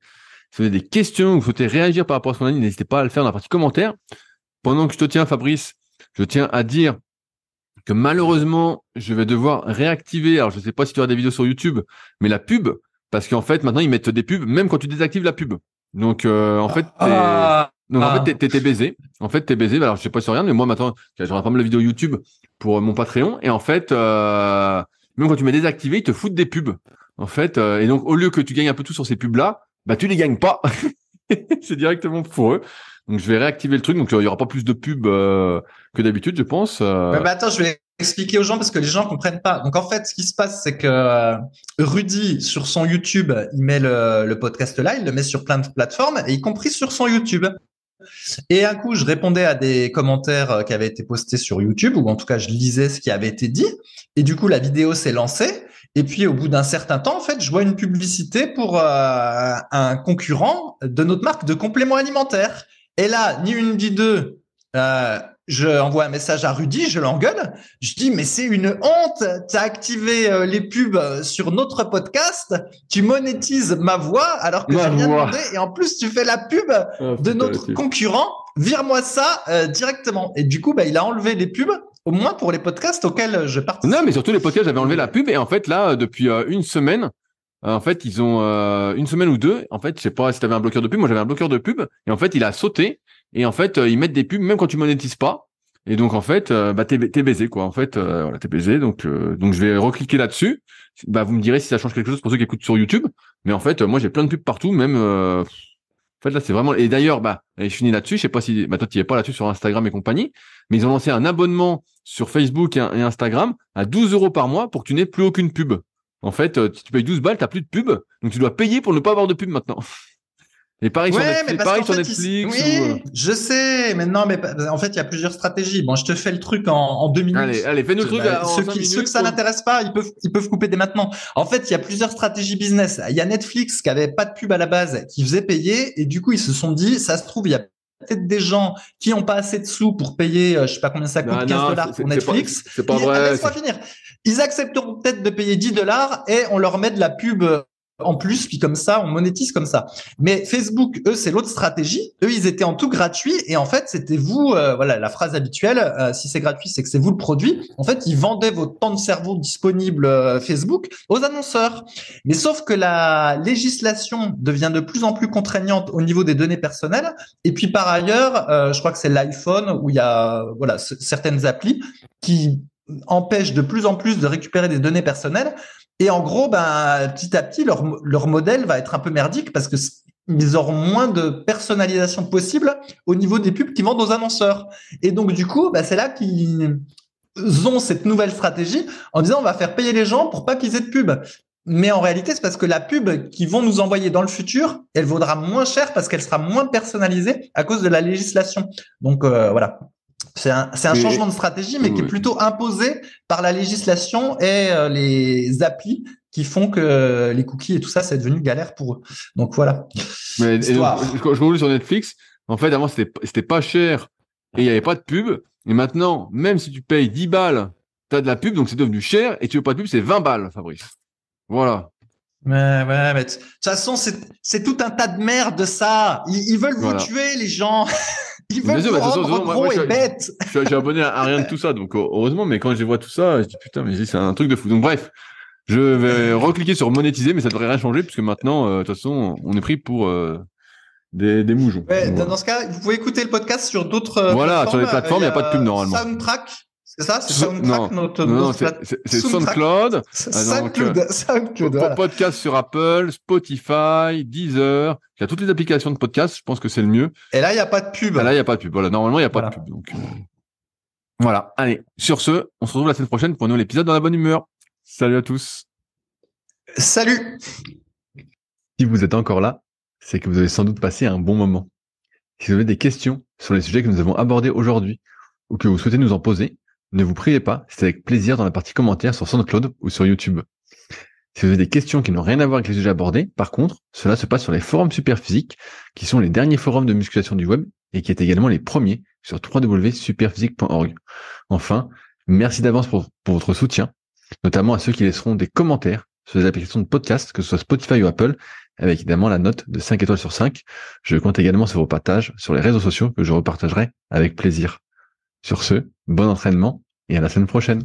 Si vous avez des questions ou vous souhaitez réagir par rapport à ce qu'on a dit, n'hésitez pas à le faire dans la partie commentaires. Pendant que je te tiens, Fabrice, je tiens à dire que malheureusement, je vais devoir réactiver, alors je ne sais pas si tu auras des vidéos sur YouTube, mais la pub, parce qu'en fait, maintenant, ils mettent des pubs, même quand tu désactives la pub. Donc, en fait, t'es baisé. En fait, t'es baisé. Alors, je sais pas si rien, mais moi, maintenant, je regarde pas mal de vidéos YouTube pour mon Patreon. Et en fait, même quand tu mets désactivé, ils te foutent des pubs. En fait, et donc, au lieu que tu gagnes un peu tout sur ces pubs-là, bah, tu les gagnes pas. C'est directement pour eux. Donc, je vais réactiver le truc. Donc, il y aura pas plus de pubs que d'habitude, je pense. Ouais, bah attends, je vais expliquer aux gens parce que les gens comprennent pas. Donc en fait, ce qui se passe, c'est que Rudy, sur son YouTube, il met le podcast là, il le met sur plein de plateformes, et y compris sur son YouTube. Et un coup, je répondais à des commentaires qui avaient été postés sur YouTube, ou en tout cas, je lisais ce qui avait été dit. Et du coup, la vidéo s'est lancée. Et puis, au bout d'un certain temps, en fait, je vois une publicité pour un concurrent de notre marque de compléments alimentaires. Et là, ni une ni deux, je envoie un message à Rudy, je l'engueule. Je dis, mais c'est une honte. Tu as activé les pubs sur notre podcast. Tu monétises ma voix alors que j'ai rien demandé. Et en plus, tu fais la pub de notre concurrent. Vire-moi ça directement. Et du coup, il a enlevé les pubs, au moins pour les podcasts auxquels je participe. Non, mais surtout les podcasts, j'avais enlevé la pub. Et en fait, là, depuis une semaine, en fait, ils ont une semaine ou deux. En fait, je sais pas si tu avais un bloqueur de pub. Moi, j'avais un bloqueur de pub. Et en fait, il a sauté. Et en fait, ils mettent des pubs même quand tu monétises pas. Et donc, en fait, t'es baisé, quoi. En fait, voilà, t'es baisé. Donc, je vais recliquer là-dessus. Vous me direz si ça change quelque chose pour ceux qui écoutent sur YouTube. Mais en fait, moi, j'ai plein de pubs partout, même. En fait, là, c'est vraiment. Et d'ailleurs, et je finis là-dessus. Je sais pas si, toi, tu y es pas là-dessus sur Instagram et compagnie. Mais ils ont lancé un abonnement sur Facebook et Instagram à 12 € par mois pour que tu n'aies plus aucune pub. En fait, si tu payes 12 balles, t'as plus de pub. Donc, tu dois payer pour ne pas avoir de pub maintenant. Et pareil sur Netflix. Oui, je sais. Mais non, mais en fait, il y a plusieurs stratégies. Bon, je te fais le truc en 2 minutes. Allez, fais-nous le truc. Ceux que ça n'intéresse pas, ils peuvent couper dès maintenant. En fait, il y a plusieurs stratégies business. Il y a Netflix qui avait pas de pub à la base, qui faisait payer, et du coup, ils se sont dit, ça se trouve, il y a peut-être des gens qui ont pas assez de sous pour payer, je sais pas combien ça coûte, 15 $ pour Netflix. C'est pas vrai. Laisse-moi finir. Ils accepteront peut-être de payer 10 $ et on leur met de la pub en plus, puis comme ça, on monétise comme ça. Mais Facebook, eux, c'est l'autre stratégie. Eux, ils étaient en tout gratuit et en fait, c'était vous, voilà, la phrase habituelle, si c'est gratuit, c'est que c'est vous le produit. En fait, ils vendaient votre temps de cerveau disponible Facebook aux annonceurs. Mais sauf que la législation devient de plus en plus contraignante au niveau des données personnelles. Et puis par ailleurs, je crois que c'est l'iPhone où il y a certaines applis qui empêchent de plus en plus de récupérer des données personnelles. Et en gros, petit à petit, leur modèle va être un peu merdique parce que ils auront moins de personnalisation possible au niveau des pubs qu'ils vendent aux annonceurs. Et donc, du coup, c'est là qu'ils ont cette nouvelle stratégie en disant on va faire payer les gens pour pas qu'ils aient de pub. Mais en réalité, c'est parce que la pub qu'ils vont nous envoyer dans le futur, elle vaudra moins cher parce qu'elle sera moins personnalisée à cause de la législation. Donc, voilà. C'est un changement de stratégie, mais qui est plutôt imposé par la législation et les applis qui font que les cookies et tout ça, c'est devenu galère pour eux. Donc voilà. Mais quand je roule sur Netflix, en fait, avant, c'était pas cher et il n'y avait pas de pub. Et maintenant, même si tu payes 10 balles, t'as de la pub, donc c'est devenu cher. Et tu veux pas de pub, c'est 20 balles, Fabrice. Voilà. Mais de toute façon, c'est tout un tas de merde, ça. Ils veulent vous tuer, les gens. Ils veulent vous rendre gros et bêtes. Je suis abonné à rien de tout ça, donc heureusement, mais quand je vois tout ça, je dis putain, mais c'est un truc de fou. Donc bref, je vais recliquer sur monétiser, mais ça devrait rien changer, puisque maintenant, de toute façon, on est pris pour des moujons. Ouais, dans ce cas, vous pouvez écouter le podcast sur d'autres plateformes. Sur les plateformes, il n'y a pas de pub normalement. Soundtrack. C'est ça, c'est Soundtrack, non, c'est SoundCloud. SoundCloud, voilà. Podcast sur Apple, Spotify, Deezer. Il y a toutes les applications de podcast. Je pense que c'est le mieux. Et là, il n'y a pas de pub. Là, il n'y a pas de pub. Voilà, normalement, il n'y a pas de pub. Donc, voilà. Allez, sur ce, on se retrouve la semaine prochaine pour un nouvel épisode dans la bonne humeur. Salut à tous. Salut. Si vous êtes encore là, c'est que vous avez sans doute passé un bon moment. Si vous avez des questions sur les sujets que nous avons abordés aujourd'hui ou que vous souhaitez nous en poser, ne vous priez pas, c'est avec plaisir dans la partie commentaires sur SoundCloud ou sur YouTube. Si vous avez des questions qui n'ont rien à voir avec les sujets abordés, par contre, cela se passe sur les forums Superphysique, qui sont les derniers forums de musculation du web et qui est également les premiers sur www.superphysique.org. Enfin, merci d'avance pour votre soutien, notamment à ceux qui laisseront des commentaires sur les applications de podcast, que ce soit Spotify ou Apple, avec évidemment la note de 5 étoiles sur 5. Je compte également sur vos partages sur les réseaux sociaux que je repartagerai avec plaisir. Sur ce, bon entraînement et à la semaine prochaine.